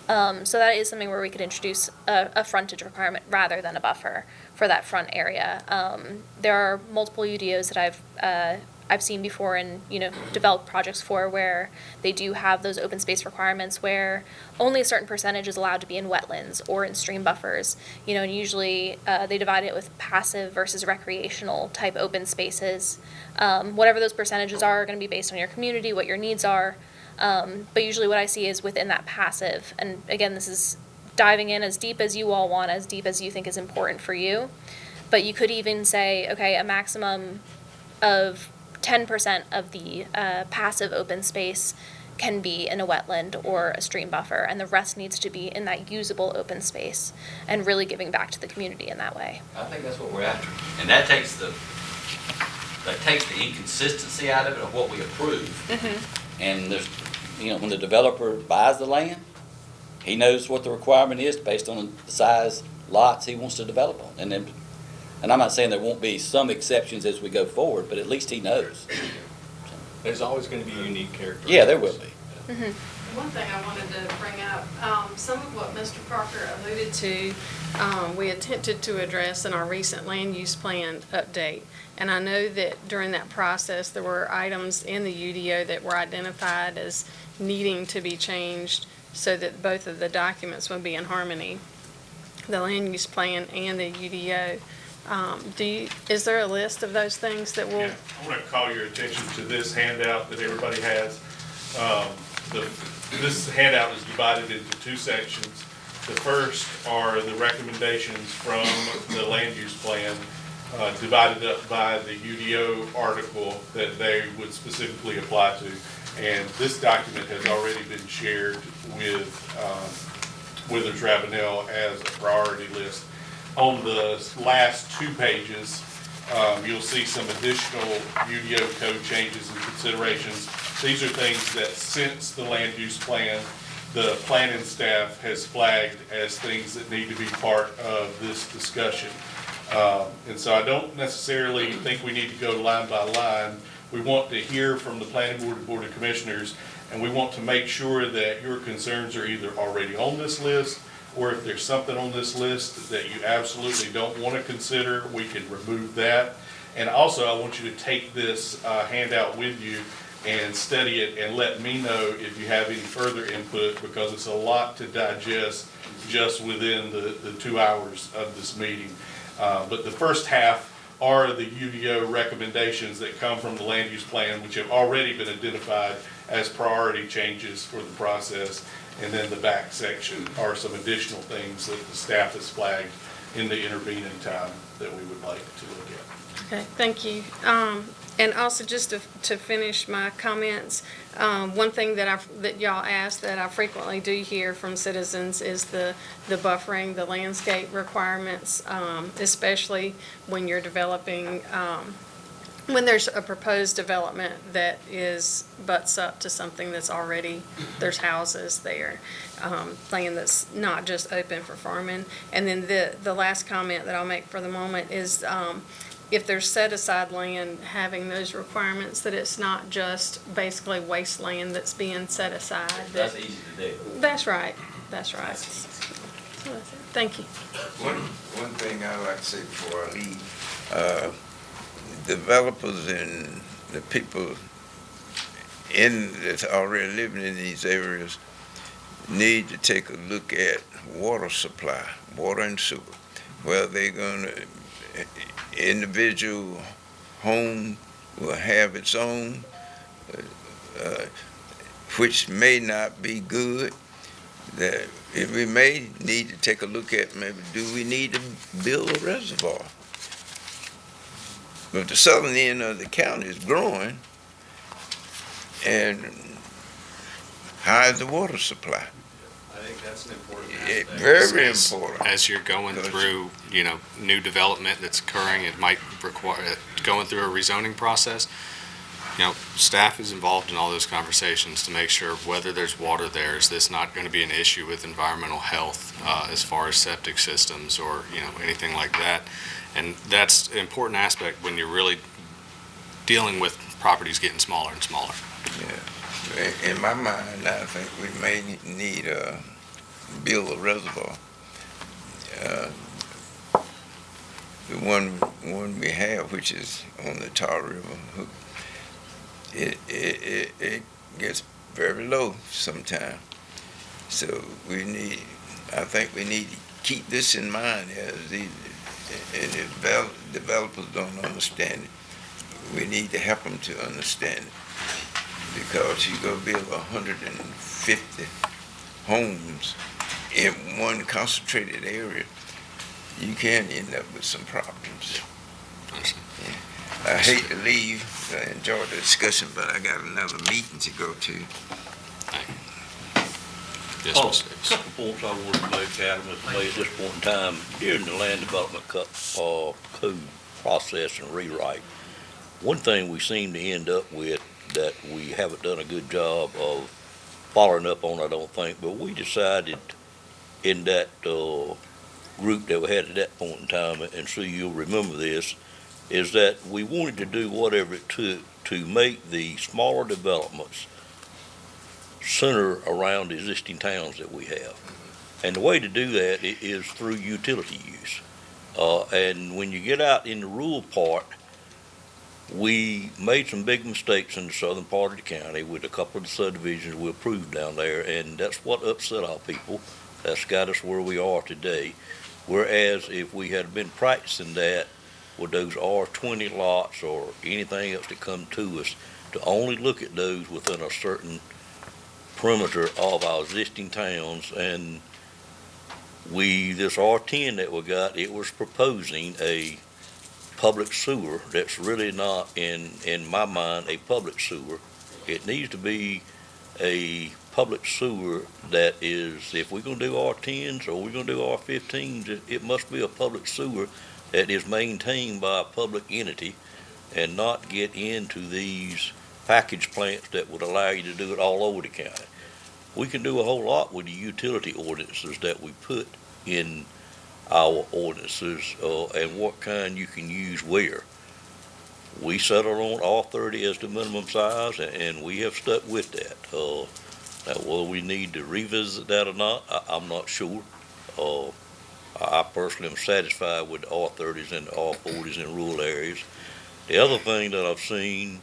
So that is something where we could introduce a frontage requirement rather than a buffer for that front area. There are multiple UDOs that I've seen before and, developed projects for, where they do have those open space requirements where only a certain percentage is allowed to be in wetlands or in stream buffers, and usually they divide it with passive versus recreational type open spaces. Whatever those percentages are going to be based on your community, what your needs are. But usually what I see is within that passive, and again, this is diving in as deep as you all want, as deep as you think is important for you. But you could even say, okay, a maximum of 10% of the passive open space can be in a wetland or a stream buffer, and the rest needs to be in that usable open space, and really giving back to the community in that way. I think that's what we're after. And that takes the inconsistency out of it, of what we approve. Mm-hmm. And there's, when the developer buys the land, he knows what the requirement is based on the size lots he wants to develop on. And I'm not saying there won't be some exceptions as we go forward, but at least he knows. There's always going to be unique characteristics. Yeah, there will be. Mm-hmm. One thing I wanted to bring up, some of what Mr. Parker alluded to, we attempted to address in our recent land use plan update. And I know that during that process, there were items in the UDO that were identified as needing to be changed so that both of the documents would be in harmony, the land use plan and the UDO. Is there a list of those things that will? Yeah, I want to call your attention to this handout that everybody has. This handout is divided into two sections. The first are the recommendations from the land use plan, divided up by the UDO article that they would specifically apply to. And this document has already been shared with Withers Ravenel as a priority list. On the last 2 pages, you'll see some additional UDO code changes and considerations. These are things that since the land use plan, the planning staff has flagged as things that need to be part of this discussion. And so I don't necessarily think we need to go line by line. We want to hear from the planning board and board of commissioners, and we want to make sure that your concerns are either already on this list, or if there's something on this list that you absolutely don't want to consider, we can remove that. And also, I want you to take this handout with you and study it and let me know if you have any further input, because it's a lot to digest just within the 2 hours of this meeting. But the first half are the UDO recommendations that come from the land use plan, which have already been identified as priority changes for the process. And then the back section are some additional things that the staff has flagged in the intervening time that we would like to look at. Okay, thank you. And also, just to finish my comments, one thing that y'all ask that I frequently do hear from citizens is the buffering, the landscape requirements, especially when you're developing, when there's a proposed development that butts up to something that's already, there's houses there, land that's not just open for farming. And then the last comment that I'll make for the moment is, if there's set-aside land having those requirements, that it's not just basically wasteland that's being set aside. That's easy to do. That's right, that's right. Thank you. One thing I'd like to say before I leave, developers and the people that's already living in these areas need to take a look at water supply, water and sewer. Well, they're gonna, individual home will have its own, which may not be good. That we may need to take a look at, maybe, do we need to build a reservoir? But the southern end of the county is growing, and how is the water supply? I think that's an important aspect. Very important. As you're going through, new development that's occurring, it might require, going through a rezoning process. Staff is involved in all those conversations to make sure whether there's water there, is this not going to be an issue with environmental health as far as septic systems or, anything like that. And that's an important aspect when you're really dealing with properties getting smaller and smaller. Yeah. In my mind, I think we may need to build a reservoir. The one we have, which is on the Tar River, it gets very low sometimes. So I think we need to keep this in mind as if developers don't understand it. We need to help them to understand it, because you go build 150 homes in one concentrated area, you can end up with some problems. I hate to leave. I enjoyed the discussion, but I got another meeting to go to. Yes, Oh, Mr. a Davis. couple points I wanted to make, Adam, at this point in time, during the land development code process and rewrite, one thing we seem to end up with that we haven't done a good job of following up on, I don't think, but we decided in that group that we had at that point in time, and so you'll remember this, is that we wanted to do whatever it took to make the smaller developments center around existing towns that we have. And the way to do that is through utility use. And when you get out in the rural part, we made some big mistakes in the southern part of the county with a couple of the subdivisions we approved down there, and that's what upset our people. That's got us where we are today. Whereas if we had been practicing that with those R20 lots or anything else that come to us, to only look at those within a certain perimeter of our existing towns, and this R10 that we got, it was proposing a public sewer that's really not, in my mind, a public sewer. It needs to be a public sewer that is, if we're gonna do R10s or we're gonna do R15s, it must be a public sewer that is maintained by a public entity and not get into these package plants that would allow you to do it all over the county. We can do a whole lot with the utility ordinances that we put in our ordinances, and what kind you can use where. We settled on R30 as the minimum size, and we have stuck with that. Now, whether we need to revisit that or not, I'm not sure. I personally am satisfied with the R30s and the R40s in rural areas. The other thing that I've seen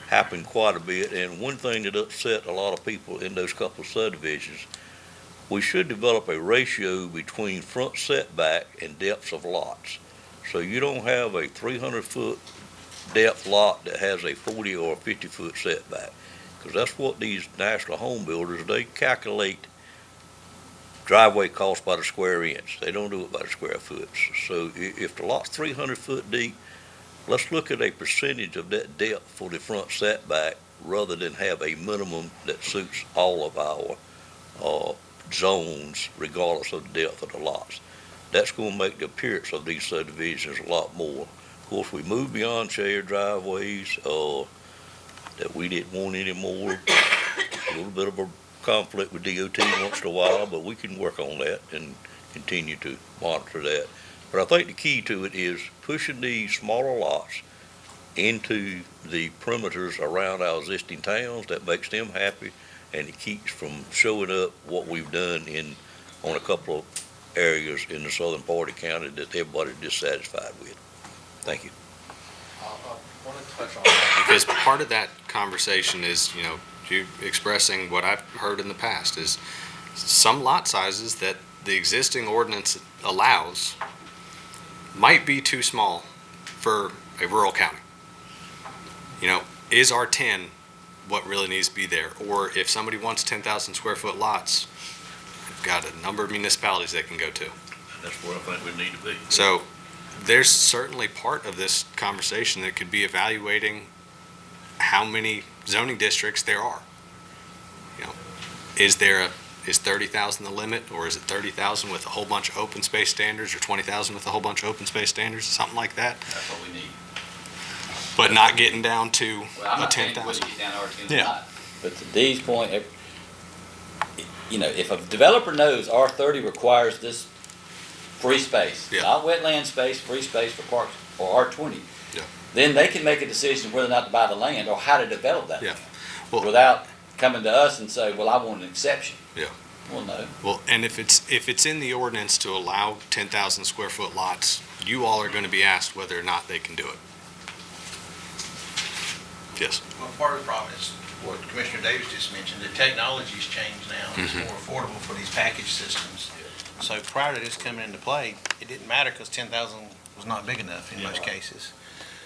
happen quite a bit, and one thing that upset a lot of people in those couple of subdivisions, we should develop a ratio between front setback and depths of lots. So you don't have a 300-foot depth lot that has a 40 or 50-foot setback, because that's what these national home builders, they calculate driveway cost by the square inch. They don't do it by the square foot. So if the lot's 300 foot deep, let's look at a percentage of that depth for the front setback rather than have a minimum that suits all of our zones regardless of the depth of the lots. That's going to make the appearance of these subdivisions a lot more. Of course, we moved beyond shared driveways that we didn't want anymore. A little bit of a conflict with DOT once in a while, but we can work on that and continue to monitor that. But I think the key to it is pushing these smaller lots into the perimeters around our existing towns. That makes them happy, and it keeps from showing up what we've done on a couple of areas in the southern part of the county that everybody's dissatisfied with. Thank you. I want to touch on that because part of that conversation is, you expressing what I've heard in the past is some lot sizes that the existing ordinance allows might be too small for a rural county. Is R10 what really needs to be there? Or if somebody wants 10,000 square foot lots, we've got a number of municipalities they can go to. That's where I think we need to be. So there's certainly part of this conversation that could be evaluating how many zoning districts there are. Is 30,000 the limit, or is it 30,000 with a whole bunch of open space standards, or 20,000 with a whole bunch of open space standards, something like that? That's what we need. But not getting down to Well, I'm a not saying 10,000. get down to R10 Yeah. tonight, but to Dee's point, if a developer knows R30 requires this free space, Yeah. not wetland space, free space for parks, or R20, Yeah. then they can make a decision whether or not to buy the land or how to develop that Yeah. land. Well- Without coming to us and say, well, I want an exception. Yeah. Well, no. Well, and if it's in the ordinance to allow 10,000 square foot lots, you all are going to be asked whether or not they can do it. Yes. Well, part of the problem is what Commissioner Davis just mentioned, the technology's changed now. It's more affordable for these package systems. So prior to this coming into play, it didn't matter because 10,000 was not big enough in most cases.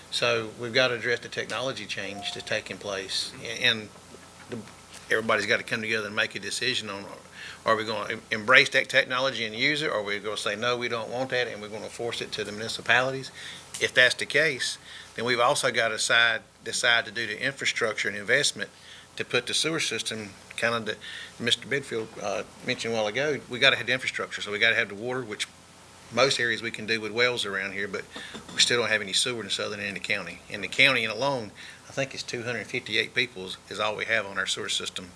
So we've got to address the technology change that's taking place. And everybody's got to come together and make a decision on, are we going to embrace that technology and use it, or are we going to say, no, we don't want that, and we're going to force it to the municipalities? If that's the case, then we've also got to decide to do the infrastructure and investment to put the sewer system, kind of Mr. Bedfield mentioned a while ago, we got to have the infrastructure. So we got to have the water, which most areas we can do with wells around here, but we still don't have any sewer in the southern end of the county. In the county alone, I think it's 258 people is all we have on our sewer system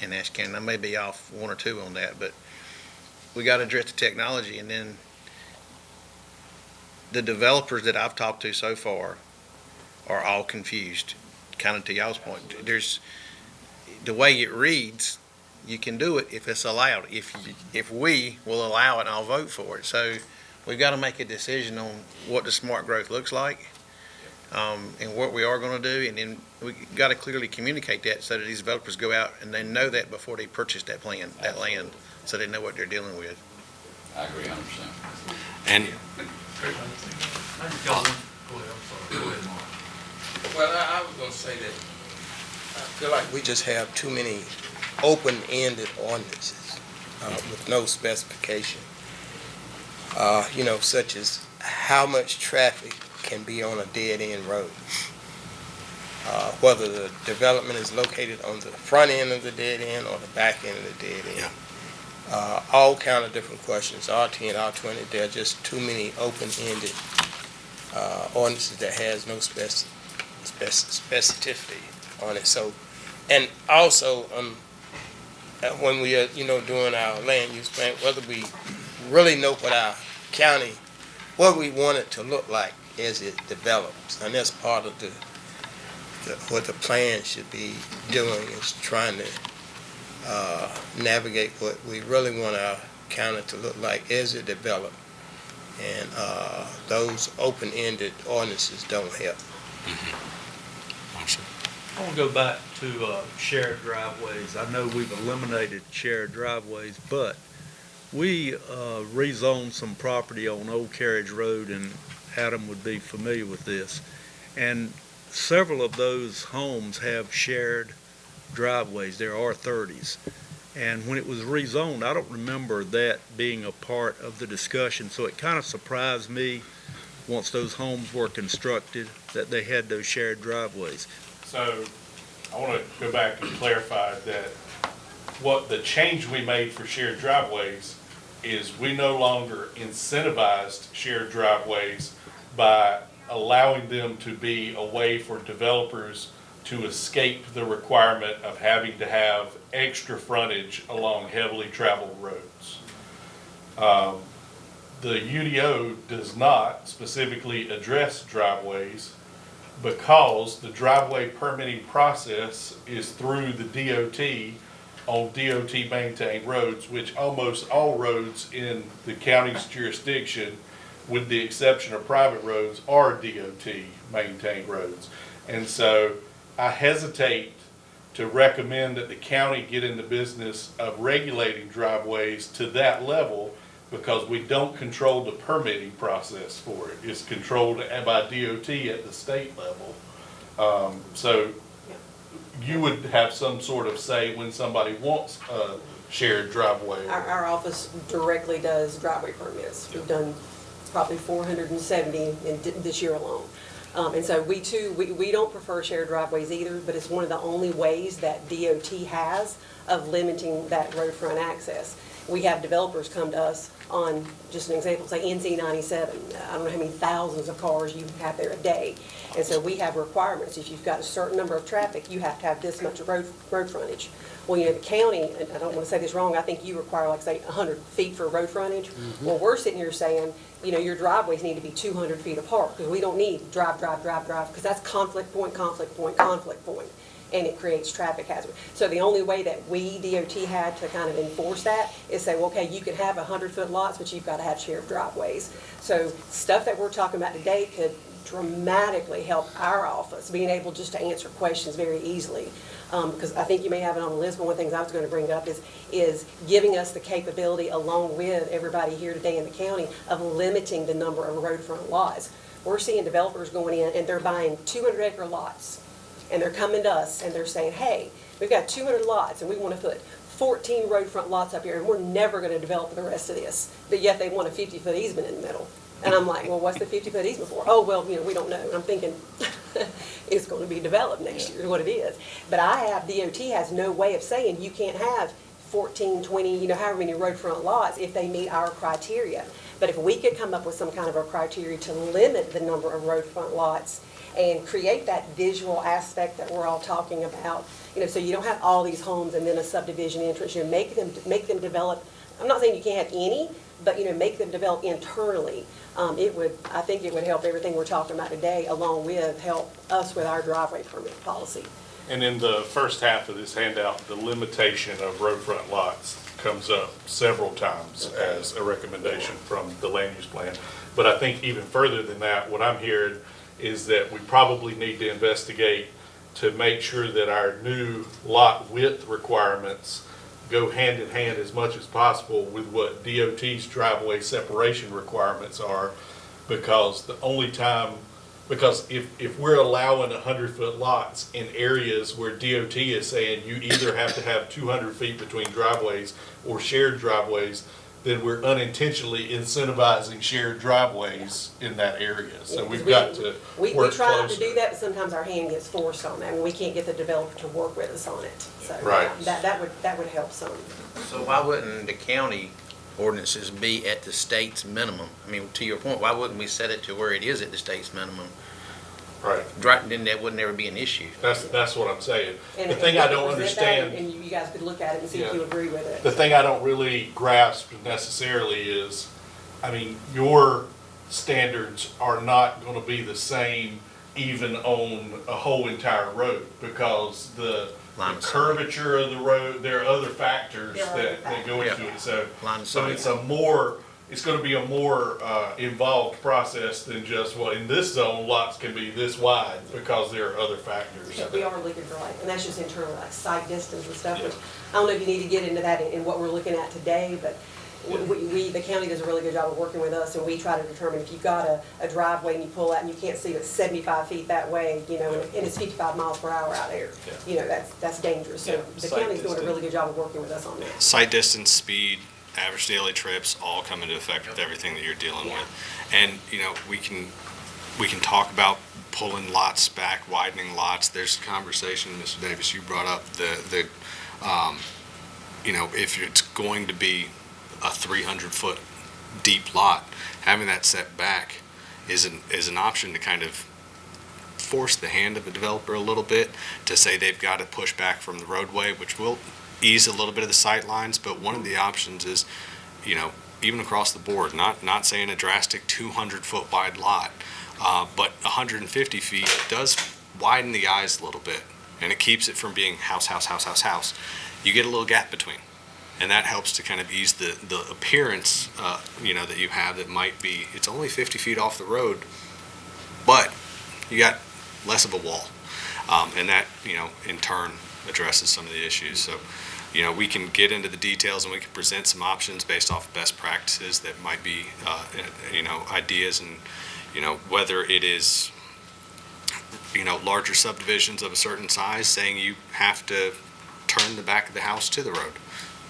in Nash County. I may be off one or two on that, but we got to address the technology. And then the developers that I've talked to so far are all confused, kind of to y'all's point. The way it reads, you can do it if it's allowed. If we will allow it, I'll vote for it. So we've got to make a decision on what the smart growth looks like, and what we are going to do, and then we got to clearly communicate that so that these developers go out and they know that before they purchase that land, so they know what they're dealing with. I agree 100%. And Well, I was gonna say that I feel like we just have too many open-ended ordinances with no specification. Such as how much traffic can be on a dead-end road. Whether the development is located on the front end of the dead end or the back end of the dead end. All kind of different questions, R10, R20, there are just too many open-ended ordinances that has no specificity on it. So, and also, when we are, doing our land use plan, whether we really know what our county, what we want it to look like as it develops. And that's part of what the plan should be doing, is trying to navigate what we really want our county to look like as it develops. And those open-ended ordinances don't help. I want to go back to shared driveways. I know we've eliminated shared driveways, but we rezoned some property on Old Carriage Road, and Adam would be familiar with this. And several of those homes have shared driveways. There are 30s. And when it was rezoned, I don't remember that being a part of the discussion. So it kind of surprised me, once those homes were constructed, that they had those shared driveways. So I want to go back and clarify that what the change we made for shared driveways is we no longer incentivized shared driveways by allowing them to be a way for developers to escape the requirement of having to have extra frontage along heavily traveled roads. The UDO does not specifically address driveways because the driveway permitting process is through the DOT on DOT maintained roads, which almost all roads in the county's jurisdiction, with the exception of private roads, are DOT maintained roads. And so I hesitate to recommend that the county get in the business of regulating driveways to that level, because we don't control the permitting process for it. It's controlled by DOT at the state level. So you would have some sort of say when somebody wants a shared driveway. Our office directly does driveway permits. We've done probably 470 this year alone. And so we don't prefer shared driveways either, but it's one of the only ways that DOT has of limiting that road front access. We have developers come to us on, just an example, say NC 97. I don't know how many thousands of cars you have there a day. And so we have requirements. If you've got a certain number of traffic, you have to have this much road frontage. Well, the county, and I don't want to say this wrong, I think you require, like, say, 100 feet for road frontage. Mm-hmm. Well, we're sitting here saying, your driveways need to be 200 feet apart, because we don't need drive, because that's conflict point, and it creates traffic hazard. So the only way that we, DOT, had to kind of enforce that is say, well, okay, you can have 100-foot lots, but you've got to have shared driveways. So stuff that we're talking about today could dramatically help our office being able just to answer questions very easily. Because I think you may have it on the list, but one of the things I was going to bring up is giving us the capability, along with everybody here today in the county, of limiting the number of road front lots. We're seeing developers going in and they're buying 200-acre lots. And they're coming to us and they're saying, hey, we've got 200 lots and we want to put 14 road front lots up here and we're never going to develop the rest of this. But yet they want a 50-foot easement in the middle. And I'm like, well, what's the 50-foot easement for? Oh, well, we don't know. And I'm thinking it's going to be developed next year is what it is. But DOT has no way of saying you can't have 14, 20, however many road front lots if they meet our criteria. But if we could come up with some kind of a criteria to limit the number of road front lots and create that visual aspect that we're all talking about, so you don't have all these homes and then a subdivision entrance. Make them develop. I'm not saying you can't have any, but make them develop internally. I think it would help everything we're talking about today, along with help us with our driveway permit policy. And in the first half of this handout, the limitation of roadfront lots comes up several times as a recommendation from the land use plan. But I think even further than that, what I'm hearing is that we probably need to investigate to make sure that our new lot width requirements go hand in hand as much as possible with what DOT's driveway separation requirements are. Because if we're allowing 100-foot lots in areas where DOT is saying you either have to have 200 feet between driveways or shared driveways, then we're unintentionally incentivizing shared driveways in that area. So we've got to We work try not to closer. do that, but sometimes our hand gets forced on that, and we can't get the developer to work with us on it. So Right. that would help some. So why wouldn't the county ordinances be at the state's minimum? I mean, to your point, why wouldn't we set it to where it is at the state's minimum? Right. Then that would never be an issue. That's what I'm saying. And The thing I we don't can present that, understand. And you guys could look at it and see if Yeah. you agree with it. The thing I don't really grasp necessarily is, I mean, your standards are not gonna be the same even on a whole entire road, because the Line of sight. curvature of the road, there are other factors There are other that go into it, so. Line of So sight. it's gonna be a more, involved process than just, well, in this zone, lots can be this wide, because there are other factors. We are looking for and that's just internal, like site distance and stuff, Yeah. which I don't know if you need to get into that in what we're looking at today, but the county does a really good job of working with us, and we try to determine if you've got a driveway and you pull out and you can't see it's 75 feet that way, and it's 55 miles per hour out there, that's dangerous. So Yeah, the site county's doing a distance. really good job of working with us on that. Site distance, speed, average daily trips, all come into effect with everything that you're dealing with. And, we can talk about pulling lots back, widening lots. There's a conversation, Mr. Davis, you brought up if it's going to be a 300-foot deep lot, having that set back is an option to kind of force the hand of the developer a little bit, to say they've got to push back from the roadway, which will ease a little bit of the sight lines. But one of the options is, even across the board, not saying a drastic 200-foot wide lot, but 150 feet does widen the eyes a little bit, and it keeps it from being house, house, house, house, house. You get a little gap between, and that helps to kind of ease the appearance, that you have that might be, it's only 50 feet off the road, but you got less of a wall. And that, in turn addresses some of the issues. So, we can get into the details, and we can present some options based off of best practices that might be, ideas, and, whether it is, larger subdivisions of a certain size, saying you have to turn the back of the house to the road.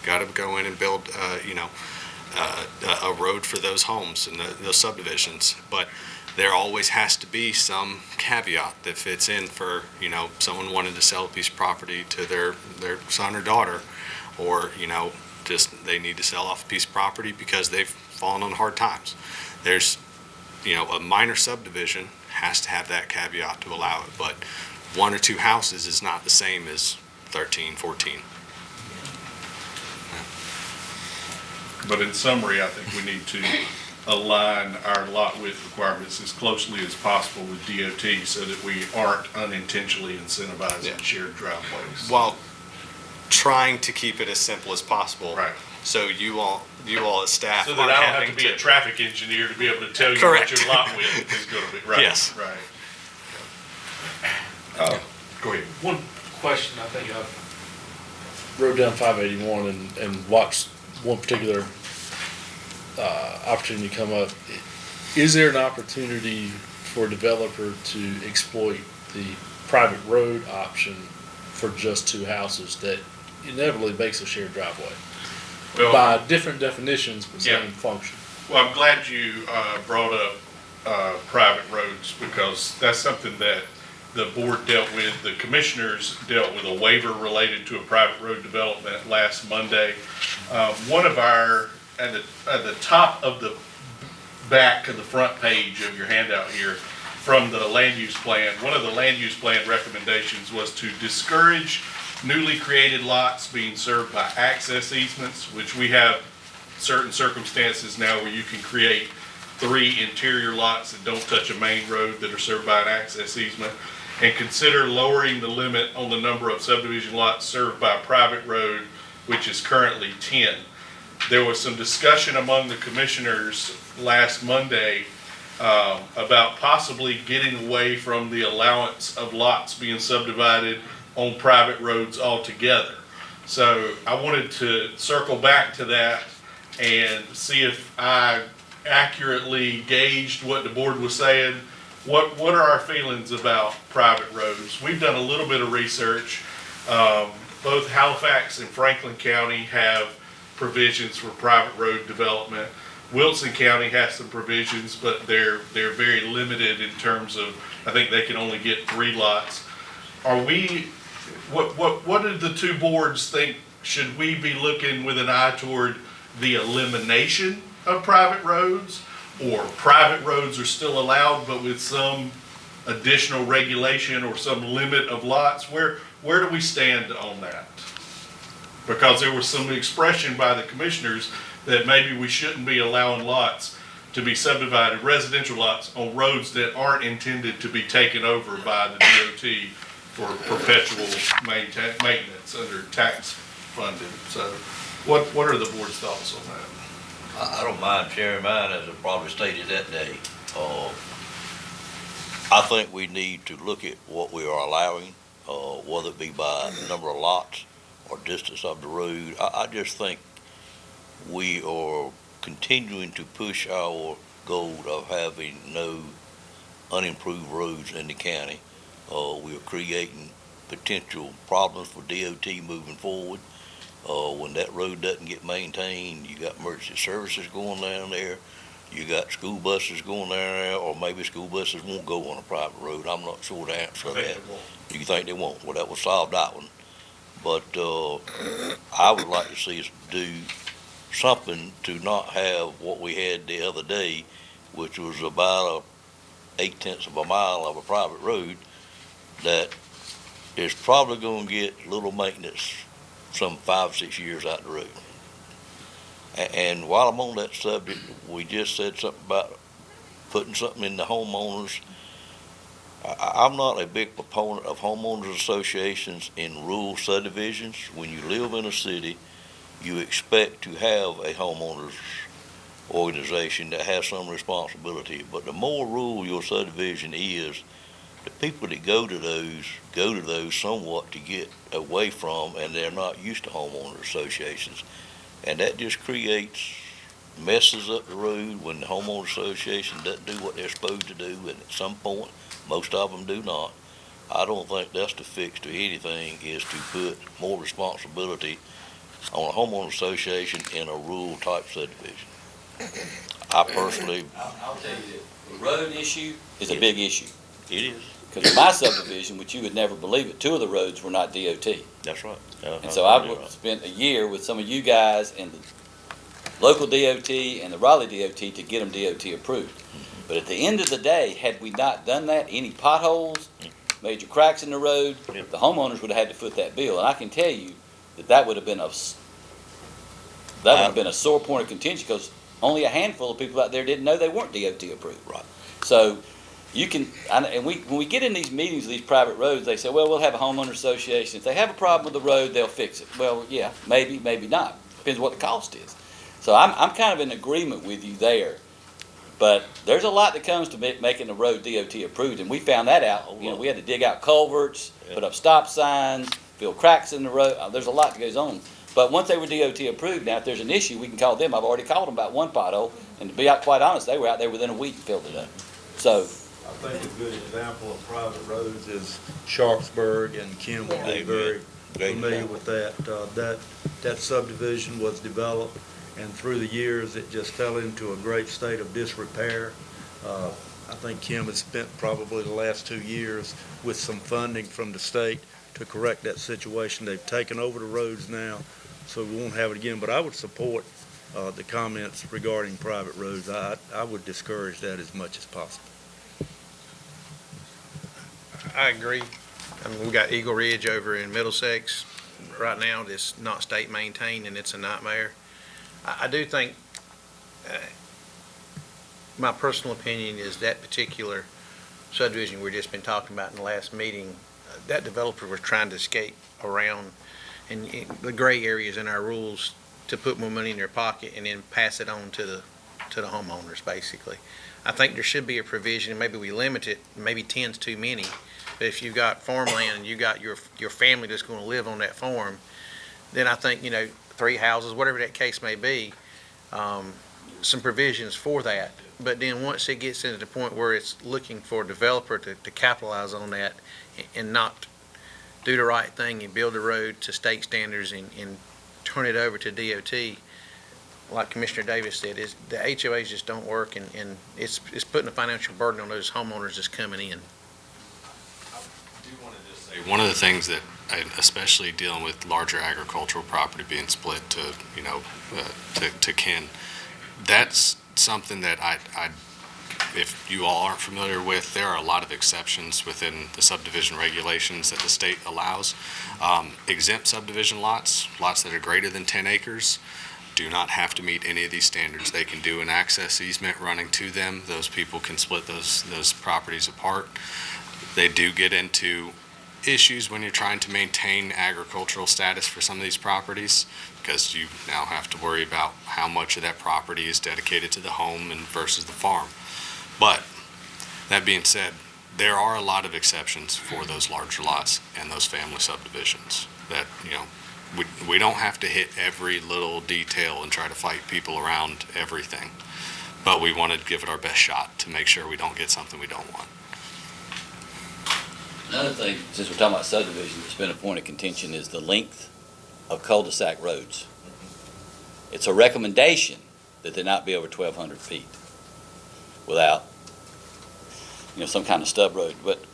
Got to go in and build, a road for those homes and those subdivisions. But there always has to be some caveat that fits in for, someone wanting to sell a piece of property to their son or daughter, or, just they need to sell off a piece of property because they've fallen on hard times. There's, a minor subdivision has to have that caveat to allow it, but one or two houses is not the same as 13, 14. But in summary, I think we need to align our lot width requirements as closely as possible with DOT, so that we aren't unintentionally incentivizing shared driveways. While trying to keep it as simple as possible. Right. So you all as staff So that aren't I don't have having to be a traffic engineer to be able to tell you Correct. what your lot width is gonna be. Right. Yes. Right. Go ahead. One question, I think I wrote down 581 and watched one particular opportunity come up. Is there an opportunity for a developer to exploit the private road option for just two houses that inevitably makes a shared driveway? Well, By different definitions, but Yeah. same function. Well, I'm glad you brought up private roads, because that's something that the board dealt with. The commissioners dealt with a waiver related to a private road development last Monday. One of our, at the top of the back of the front page of your handout here, from the land use plan, one of the land use plan recommendations was to discourage newly created lots being served by access easements, which we have certain circumstances now where you can create 3 interior lots that don't touch a main road that are served by an access easement. and consider lowering the limit on the number of subdivision lots served by a private road, which is currently 10. There was some discussion among the commissioners last Monday about possibly getting away from the allowance of lots being subdivided on private roads altogether. So I wanted to circle back to that and see if I accurately gauged what the board was saying. What are our feelings about private roads? We've done a little bit of research. Both Halifax and Franklin County have provisions for private road development. Wilson County has some provisions, but they're very limited in terms of, I think they can only get 3 lots. What did the two boards think? Should we be looking with an eye toward the elimination of private roads, or private roads are still allowed but with some additional regulation or some limit of lots? Where do we stand on that? Because there was some expression by the commissioners that maybe we shouldn't be allowing lots to be subdivided, residential lots, on roads that aren't intended to be taken over by the DOT for perpetual maintenance under tax funding. So what are the board's thoughts on that? I don't mind sharing mine, as I probably stated that day. I think we need to look at what we are allowing, whether it be by number of lots or distance of the road. I just think we are continuing to push our goal of having no unimproved roads in the county. We are creating potential problems for DOT moving forward. When that road doesn't get maintained, you got emergency services going down there, you got school buses going down there, or maybe school buses won't go on a private road. I'm not sure the answer to that. You think they won't? Well, that will solve that one. But I would like to see us do something to not have what we had the other day, which was about 8/10 of a mile of a private road that is probably going to get little maintenance some 5-6 years out the road. And while I'm on that subject, we just said something about putting something in the homeowners. I'm not a big proponent of homeowners associations in rural subdivisions. When you live in a city, you expect to have a homeowners organization that has some responsibility. But the more rural your subdivision is, the people that go to those somewhat to get away from, and they're not used to homeowner associations. And that just creates messes up the road when the homeowner association doesn't do what they're supposed to do, and at some point, most of them do not. I don't think that's the fix to anything, is to put more responsibility on a homeowner association in a rural type subdivision. I personally... I'll tell you that the road issue is a big issue. It is. Because in my subdivision, which you would never believe it, 2 of the roads were not DOT. That's right. And so I've spent a year with some of you guys in the local DOT and the Raleigh DOT to get them DOT approved. But at the end of the day, had we not done that, any potholes, major cracks in the road, the homeowners would have had to foot that bill. And I can tell you that would have been a sore point of contention, because only a handful of people out there didn't know they weren't DOT approved. Right. So you can, and when we get in these meetings of these private roads, they say, well, we'll have a homeowner association. If they have a problem with the road, they'll fix it. Well, yeah, maybe, maybe not. Depends what the cost is. So I'm kind of in agreement with you there. But there's a lot that comes to making the road DOT approved, and we found that out. You know, we had to dig out culverts, put up stop signs, fill cracks in the road. There's a lot that goes on. But once they were DOT approved, now if there's an issue, we can call them. I've already called them about one pothole, and to be quite honest, they were out there within a week and filled it up. So I think a good example of private roads is Sharpsburg, and Kim will be very familiar with that. That subdivision was developed, and through the years, it just fell into a great state of disrepair. I think Kim has spent probably the last 2 years with some funding from the state to correct that situation. They've taken over the roads now, so we won't have it again. But I would support the comments regarding private roads. I would discourage that as much as possible. I agree. I mean, we got Eagle Ridge over in Middlesex right now that's not state maintained, and it's a nightmare. I do think, my personal opinion is that particular subdivision we've just been talking about in the last meeting, that developer was trying to skate around and the gray areas in our rules to put more money in their pocket and then pass it on to the homeowners, basically. I think there should be a provision, maybe we limit it, maybe 10's too many, but if you've got farmland and you got your family that's going to live on that farm, then I think, 3 houses, whatever that case may be, some provisions for that. But then once it gets into the point where it's looking for a developer to capitalize on that and not do the right thing and build a road to state standards and turn it over to DOT, like Commissioner Davis said, is the HOAs just don't work, and it's putting a financial burden on those homeowners that's coming in. I do want to just say, one of the things that, especially dealing with larger agricultural property being split to kin, that's something that if you all aren't familiar with, there are a lot of exceptions within the subdivision regulations that the state allows. Exempt subdivision lots that are greater than 10 acres, do not have to meet any of these standards. They can do an access easement running to them. Those people can split those properties apart. They do get into issues when you're trying to maintain agricultural status for some of these properties, because you now have to worry about how much of that property is dedicated to the home and versus the farm. But that being said, there are a lot of exceptions for those larger lots and those family subdivisions that, we don't have to hit every little detail and try to fight people around everything, but we want to give it our best shot to make sure we don't get something we don't want. Another thing, since we're talking about subdivision, that's been a point of contention is the length of cul-de-sac roads. It's a recommendation that they not be over 1,200 feet without, some kind of stub road. But,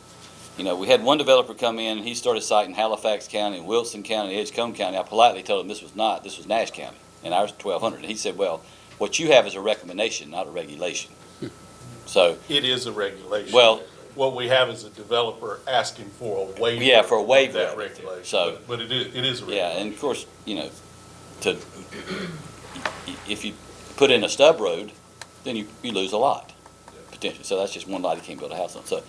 we had one developer come in and he started citing Halifax County and Wilson County, Edgecombe County. I politely told him this was Nash County, and ours 1,200. And he said, well, what you have is a recommendation, not a regulation. So It is a regulation. Well, what we have is a developer asking for a waiver. Yeah, for a waiver. Of that regulation. So, but it is a regulation. Yeah, and of course, if you put in a stub road, then you lose a lot, potentially. So that's just one lot you can't build a house on. So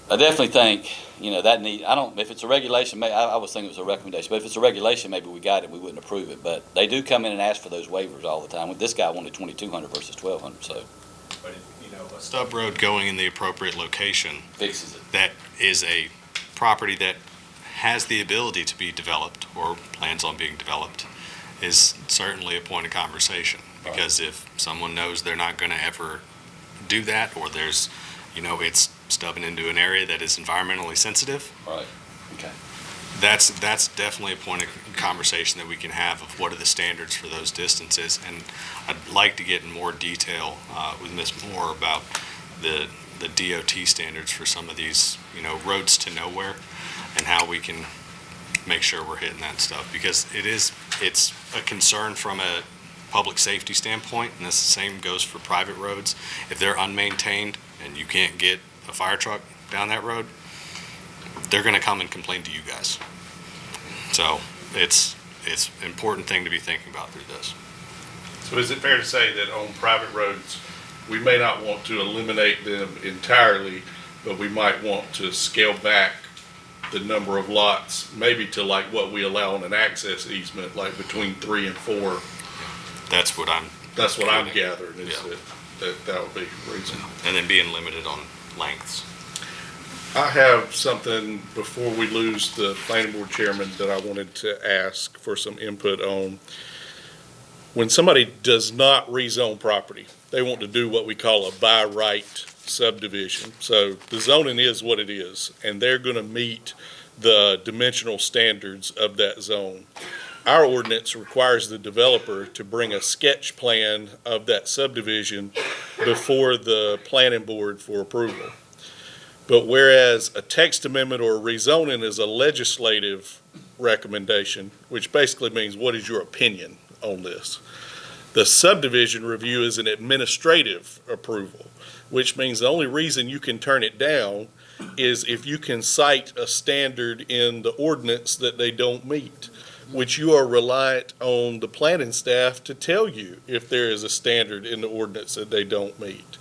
I definitely think, if it's a regulation, I was thinking it was a recommendation, but if it's a regulation, maybe we got it, we wouldn't approve it. But they do come in and ask for those waivers all the time. This guy wanted 2,200 versus 1,200, so. But a stub road going in the appropriate location Fixes it. that is a property that has the ability to be developed or plans on being developed is certainly a point of conversation. Because if someone knows they're not going to ever do that, or there's, it's stubbing into an area that is environmentally sensitive. Right. Okay. That's definitely a point of conversation that we can have of what are the standards for those distances. And I'd like to get in more detail with Ms. Moore about the DOT standards for some of these, roads to nowhere, and how we can make sure we're hitting that stuff, because it's a concern from a public safety standpoint, and this the same goes for private roads. If they're unmaintained and you can't get a fire truck down that road, they're going to come and complain to you guys. So it's an important thing to be thinking about through this. So is it fair to say that on private roads, we may not want to eliminate them entirely, but we might want to scale back the number of lots, maybe to like what we allow on an access easement, like between 3 and 4? That's what I'm gathering, is that would be reasonable. And then being limited on lengths. I have something before we lose the planning board chairman that I wanted to ask for some input on. When somebody does not rezone property, they want to do what we call a by right subdivision. So the zoning is what it is, and they're going to meet the dimensional standards of that zone. Our ordinance requires the developer to bring a sketch plan of that subdivision before the planning board for approval. But whereas a text amendment or a rezoning is a legislative recommendation, which basically means what is your opinion on this, the subdivision review is an administrative approval, which means the only reason you can turn it down is if you can cite a standard in the ordinance that they don't meet, which you are reliant on the planning staff to tell you if there is a standard in the ordinance that they don't meet.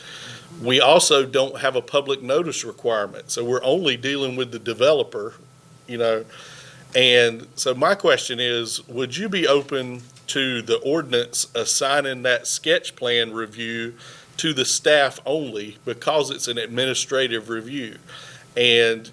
We also don't have a public notice requirement, so we're only dealing with the developer, you know. And so my question is, would you be open to the ordinance assigning that sketch plan review to the staff only because it's an administrative review? And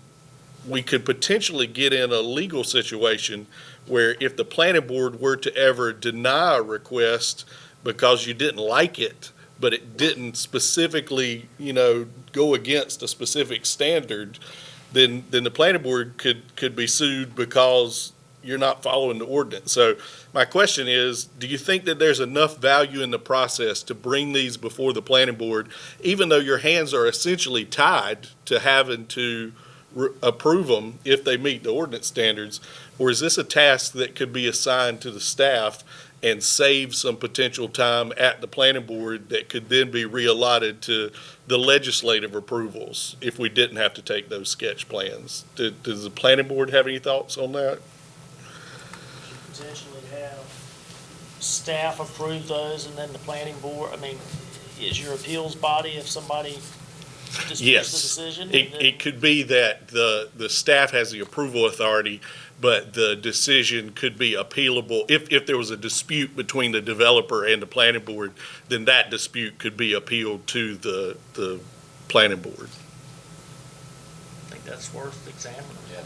we could potentially get in a legal situation where if the planning board were to ever deny a request because you didn't like it, but it didn't specifically, you know, go against a specific standard, then the planning board could be sued because you're not following the ordinance. So my question is, do you think that there's enough value in the process to bring these before the planning board, even though your hands are essentially tied to having to approve them if they meet the ordinance standards? Or is this a task that could be assigned to the staff and save some potential time at the planning board that could then be reallotted to the legislative approvals if we didn't have to take those sketch plans? Does the planning board have any thoughts on that? Potentially have staff approve those and then the planning board, I mean, is your appeals body if somebody disputes the decision? It could be that the staff has the approval authority, but the decision could be appealable. If there was a dispute between the developer and the planning board, then that dispute could be appealed to the planning board. I think that's worth examining. Yeah,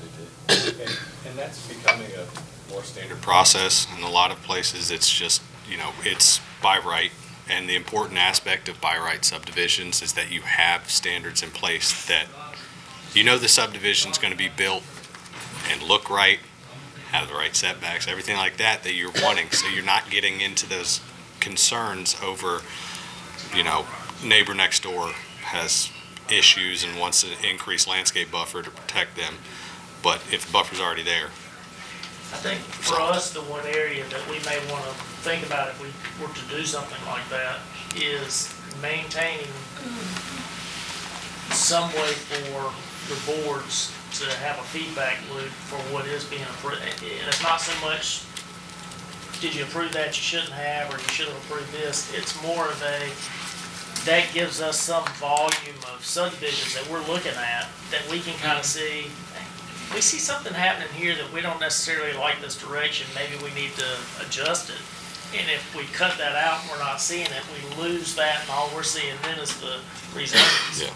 they do. And that's becoming a more standard process. In a lot of places, it's just, you know, it's by right. And the important aspect of by right subdivisions is that you have standards in place that you know the subdivision's going to be built and look right, have the right setbacks, everything like that you're wanting. So you're not getting into those concerns over, you know, neighbor next door has issues and wants to increase landscape buffer to protect them. But if the buffer's already there. I think for us, the one area that we may want to think about if we were to do something like that is maintaining some way for the boards to have a feedback loop for what is being approved. And it's not so much, did you approve that you shouldn't have, or you should have approved this. It's more of that gives us some volume of subdivisions that we're looking at that we can kind of see. We see something happening here that we don't necessarily like this direction, maybe we need to adjust it. And if we cut that out and we're not seeing it, we lose that, and all we're seeing then is the rezonings,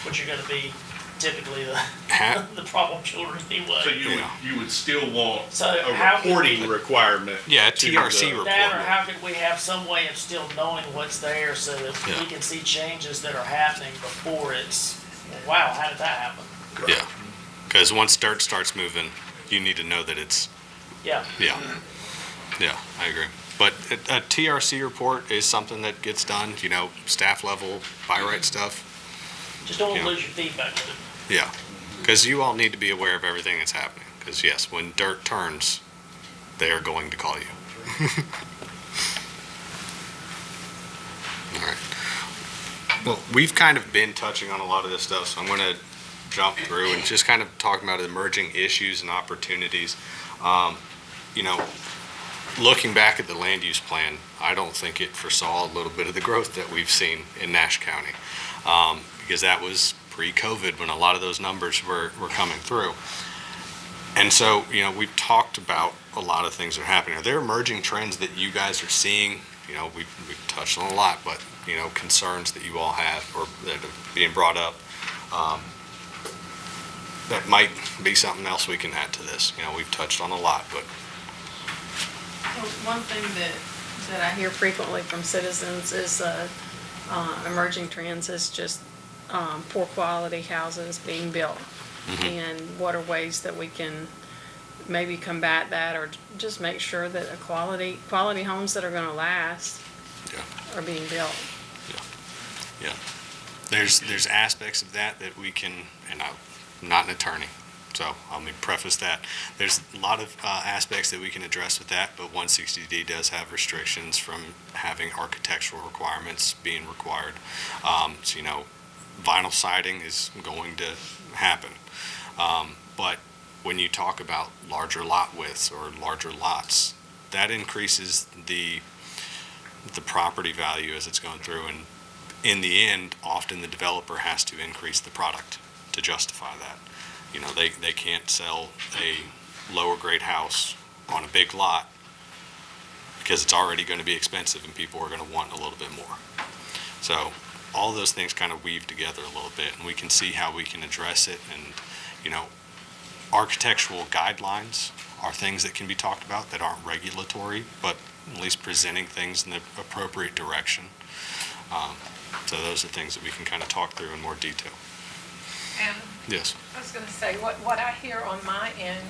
which are gonna be typically the problem children anyway. So you would still want So a how can reporting we- reporting. Yeah, a TRC report. That, or how could we have some way of still knowing what's there so that we can see changes that are happening before it's, well, wow, how did that happen? Yeah, because once dirt starts moving, you need to know that it's, Yeah. I agree. But a TRC report is something that gets done, you know, staff level, by right stuff. Just don't lose your feedback with it. Yeah, because you all need to be aware of everything that's happening. Because yes, when dirt turns, they are going to call you. All right. Well, we've kind of been touching on a lot of this stuff, so I'm going to jump through and just kind of talk about emerging issues and opportunities. You know, looking back at the land use plan, I don't think it foresaw a little bit of the growth that we've seen in Nash County, because that was pre-COVID when a lot of those numbers were coming through. And so, you know, we've talked about a lot of things that are happening. Are there emerging trends that you guys are seeing? You know, we've touched on a lot, but, you know, concerns that you all have or that are being brought up that might be something else we can add to this. You know, we've touched on a lot, but. One thing that I hear frequently from citizens is emerging trends is just poor quality houses being built. And what are ways that we can maybe combat that, or just make sure that quality homes that are going to last are being built. Yeah. There's aspects of that we can, and I'm not an attorney, so let me preface that. There's a lot of aspects that we can address with that, but 160D does have restrictions from having architectural requirements being required. So, you know, vinyl siding is going to happen. But when you talk about larger lot widths or larger lots, that increases the property value as it's going through. And in the end, often the developer has to increase the product to justify that. You know, they can't sell a lower grade house on a big lot because it's already going to be expensive and people are going to want a little bit more. So all those things kind of weave together a little bit, and we can see how we can address it. And, you know, architectural guidelines are things that can be talked about that aren't regulatory, but at least presenting things in the appropriate direction. So those are things that we can kind of talk through in more detail. And Yes. I was going to say, what I hear on my end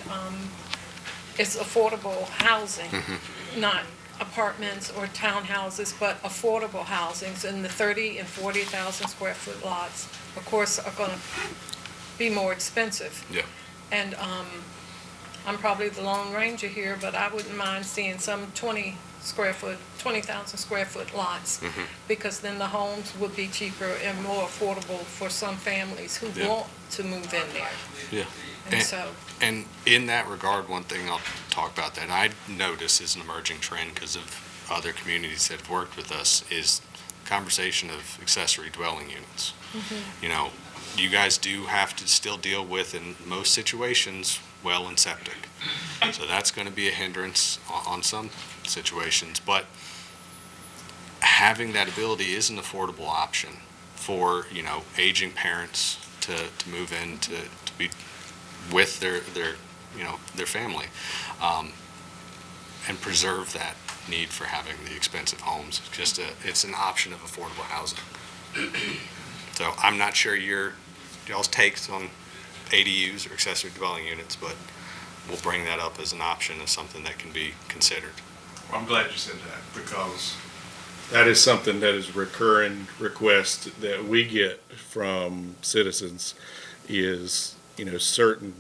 is affordable housing, not apartments or townhouses, but affordable housings in the 30 and 40,000 square foot lots, of course, are going to be more expensive. Yeah. And I'm probably the Lone Ranger here, but I wouldn't mind seeing some 20,000 square foot lots, because then the homes would be cheaper and more affordable for some families who want to move in there. Yeah. And so, And in that regard, one thing I'll talk about that I notice is an emerging trend because of other communities that have worked with us is conversation of accessory dwelling units. You know, you guys do have to still deal with, in most situations, well and septic. So that's going to be a hindrance on some situations, but having that ability is an affordable option for, you know, aging parents to move in to be with their you know, their family, and preserve that need for having the expensive homes. It's an option of affordable housing. So I'm not sure y'all's takes on ADUs or accessory dwelling units, but we'll bring that up as an option, as something that can be considered. I'm glad you said that, because that is something that is a recurring request that we get from citizens is, you know, certain,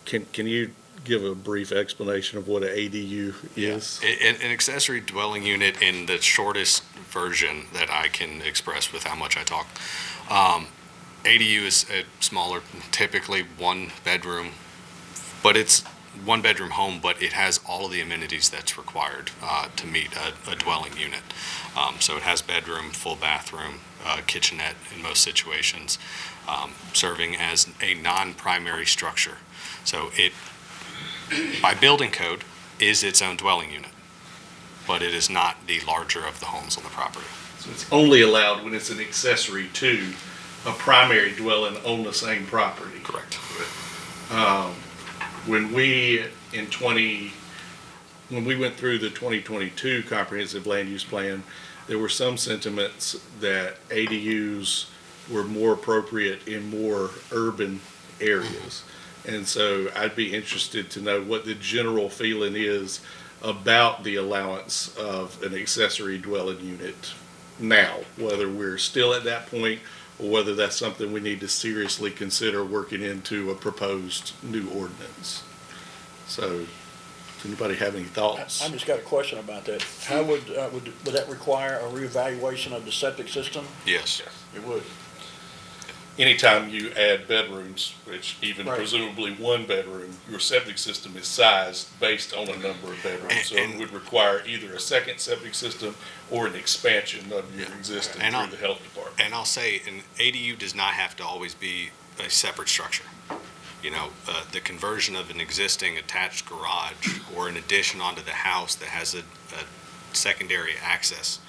can you give a brief explanation of what an ADU is? An accessory dwelling unit, in the shortest version that I can express with how much I talk, ADU is a smaller, typically one bedroom, but it's one bedroom home, but it has all of the amenities that's required to meet a dwelling unit. So it has bedroom, full bathroom, kitchenette in most situations, serving as a non-primary structure. So it, by building code, is its own dwelling unit, but it is not the larger of the homes on the property. So it's only allowed when it's an accessory to a primary dwelling on the same property. Correct. When we went through the 2022 comprehensive land use plan, there were some sentiments that ADUs were more appropriate in more urban areas. And so I'd be interested to know what the general feeling is about the allowance of an accessory dwelling unit now, whether we're still at that point or whether that's something we need to seriously consider working into a proposed new ordinance. So, does anybody have any thoughts? I just got a question about that. How would that require a reevaluation of the septic system? Yes. It would. Anytime you add bedrooms, which even Right. presumably one bedroom, your septic system is sized based on a number of bedrooms. So it would require either a second septic system or an expansion of your existing through the health department. And I'll say, an ADU does not have to always be a separate structure. You know, the conversion of an existing attached garage or an addition onto the house that has a secondary access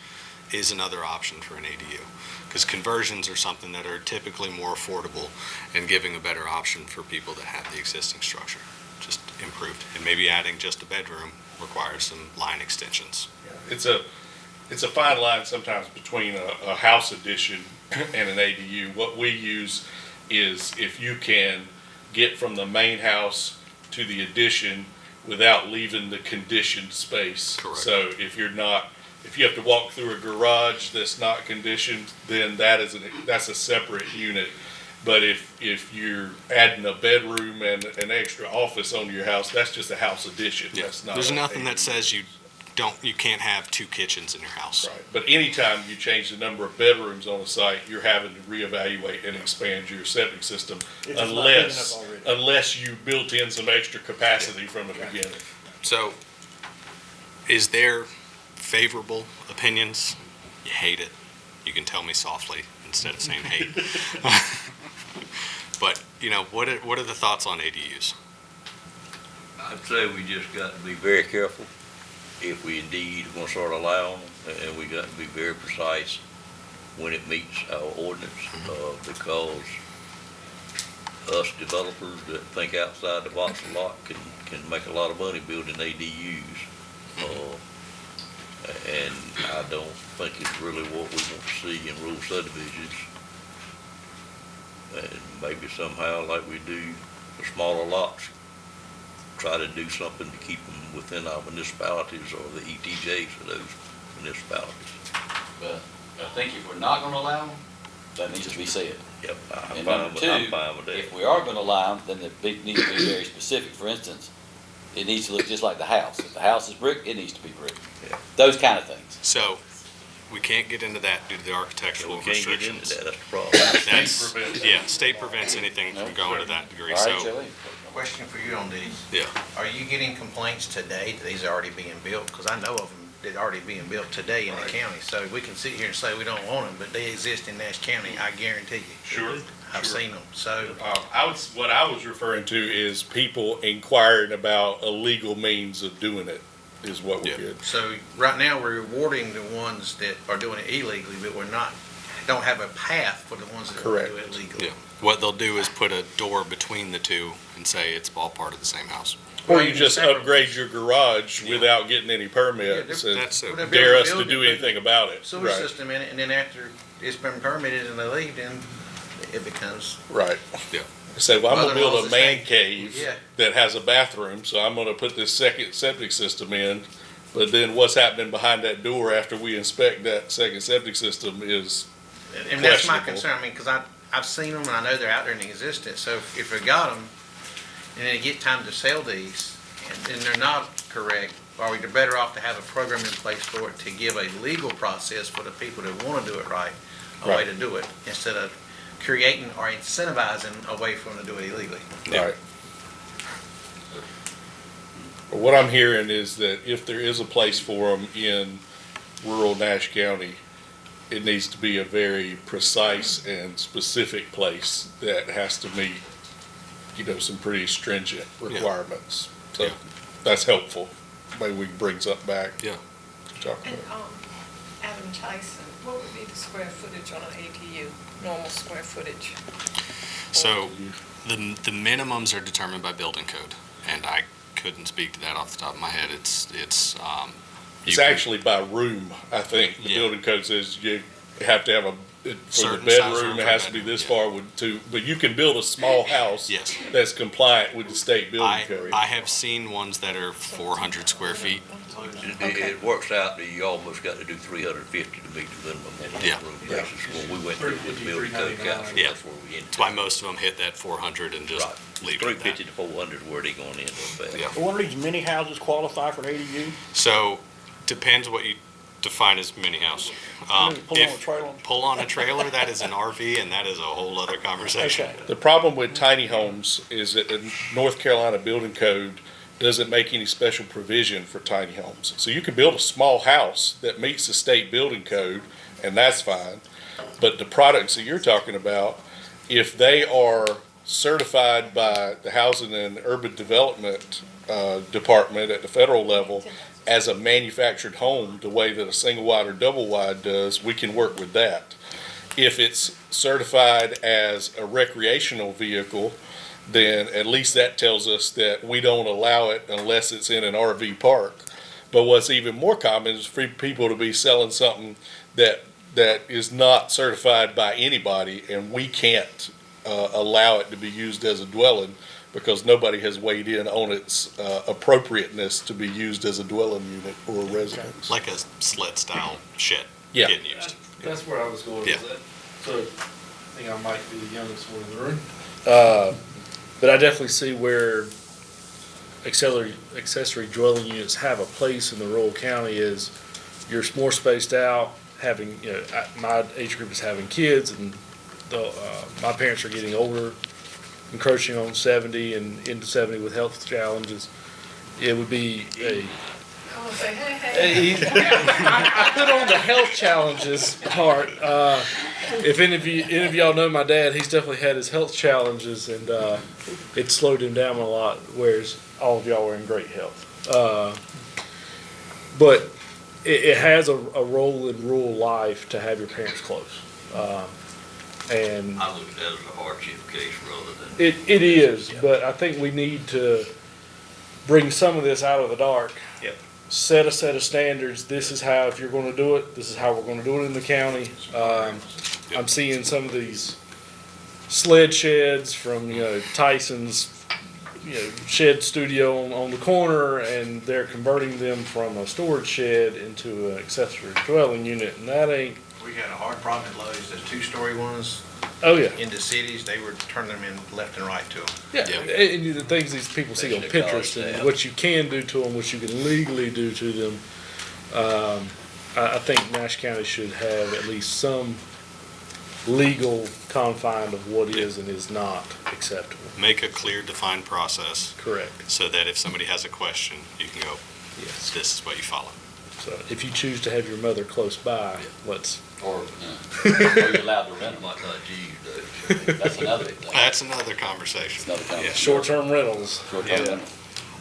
is another option for an ADU. Because conversions are something that are typically more affordable and giving a better option for people that have the existing structure, just improved. And maybe adding just a bedroom requires some line extensions. It's a fine line sometimes between a house addition and an ADU. What we use is if you can get from the main house to the addition without leaving the conditioned space. Correct. So if you have to walk through a garage that's not conditioned, then that's a separate unit. But if you're adding a bedroom and an extra office onto your house, that's just a house addition. Yeah. That's not There's an nothing ADU. that says you can't have two kitchens in your house. Right. But anytime you change the number of bedrooms on a site, you're having to reevaluate and expand your septic system If it's not big enough already. unless you built in some extra capacity from the beginning. So, is there favorable opinions? You hate it. You can tell me softly instead of saying hey. But, what are the thoughts on ADUs? I'd say we just got to be very careful if we indeed want to start allowing them, and we got to be very precise when it meets our ordinance, because us developers that think outside the box a lot can make a lot of money building ADUs. And I don't think it's really what we want to see in rural subdivisions. And maybe somehow, like we do for smaller lots, try to do something to keep them within our municipalities or the ETJs of those municipalities. But I think if we're not gonna allow them, that needs to be said. Yep, And number two, I'm fine with that. if we are gonna allow them, then it needs to be very specific. For instance, it needs to look just like the house. If the house is brick, it needs to be brick. Yeah. Those kind of things. So, we can't get into that due to the architectural We can't get restrictions. into that, that's the problem. Yeah, state prevents anything from going to that degree, All right, so, Shelley? Question for you on these. yeah. Are you getting complaints today that these are already being built? Because I know of them that are already being built today in the county. So we can sit here and say we don't want them, but they exist in Nash County, I guarantee you. Sure. I've seen them. So What I was referring to is people inquiring about a legal means of doing it, is what we did. So right now, we're rewarding the ones that are doing it illegally, but don't have a path for the ones that are doing it legally. Yeah. What they'll do is put a door between the two and say it's all part of the same house. Or you just upgrade your garage without getting any permits and That's it. dare us to do anything about it. Sewer Right. system in it, and then after it's been permitted and they leave, then it becomes. Right. Yeah. Say, well, I'm gonna build a Mother-in-law's man estate. cave Yeah. that has a bathroom, so I'm gonna put this second septic system in. But then what's happening behind that door after we inspect that second septic system is And that's my questionable. concern, I mean, because I've seen them and I know they're out there in existence, so if we got them, and then it get time to sell these, and they're not correct, are we better off to have a program in place for it to give a legal process for the people that want to do it right, a way Right. to do it, instead of creating or incentivizing a way for them to do it illegally? Right. What I'm hearing is that if there is a place for them in rural Nash County, it needs to be a very precise and specific place that has to meet, some pretty stringent requirements. So that's helpful. Maybe we can bring something back. Yeah. to talk And, about. Adam Tyson, what would be the square footage on an ADU, normal square footage? So, the minimums are determined by building code, and I couldn't speak to that off the top of my head. It's It's actually by room, I think. The Yeah. building code says you have to have for the Certain size bedroom, room it for has to be bedroom, this yeah. far but you can build a small house Yes. that's compliant with the state building code. I have seen ones that are 400 square feet. It works out that you almost got to do 350 to meet the minimum on Yeah. a room basis. When we went through with the building code council, Yeah. that's where we ended. That's why most of them hit that 400 and just Right. leave it at that. 350 to 400 where they gonna end up at. Yeah. One of these mini houses qualify for an ADU? So, depends what you define as mini house. Pull on a If trailer? pull on a trailer, that is an RV, and that is a whole other conversation. Okay. The problem with tiny homes is that the North Carolina building code doesn't make any special provision for tiny homes. So you can build a small house that meets the state building code, and that's fine. But the products that you're talking about, if they are certified by the Housing and Urban Development Department at the federal level as a manufactured home, the way that a single wide or double wide does, we can work with that. If it's certified as a recreational vehicle, then at least that tells us that we don't allow it unless it's in an RV park. But what's even more common is for people to be selling something that is not certified by anybody, and we can't allow it to be used as a dwelling because nobody has weighed in on its appropriateness to be used as a dwelling unit or a residence. Like a sled style shed Yeah. getting used. That's where I was going Yeah. with that. So, I think I might be the youngest one in the room. But I definitely see where accessory dwelling units have a place in the rural county is you're more spaced out, having, my age group is having kids, and my parents are getting older, encroaching on 70 and into 70 with health challenges. It would be a say, hey. I put on the health challenges part. If any of y'all know my dad, he's definitely had his health challenges, and it slowed him down a lot. Whereas all of y'all are in great health. But it has a role in rural life to have your parents close. And I look at that as a hardship case rather than. it is, but I think we need to bring some of this out of the dark. Yep. Set a set of standards. This is how, if you're going to do it, this is how we're going to do it in the county. I'm seeing some of these sled sheds from, Tyson's, shed studio on the corner, and they're converting them from a storage shed into an accessory dwelling unit, and that ain't. We got a hard problem at Lowe's, the two-story ones. Oh, yeah. In the cities, they were turning them in left and right to them. Yeah, and the things these people see on Pinterest and what you can do to them, what you can legally do to them. I think Nash County should have at least some legal confine of what is and is not acceptable. Make a clear, defined process. Correct. So that if somebody has a question, you can go, yes, this is what you follow. So if you choose to have your mother close by, let's. Or you're allowed to rent them. Might not you, though. That's another thing. That's another conversation. Another conversation. Short-term rentals. Short-term Yeah. rentals.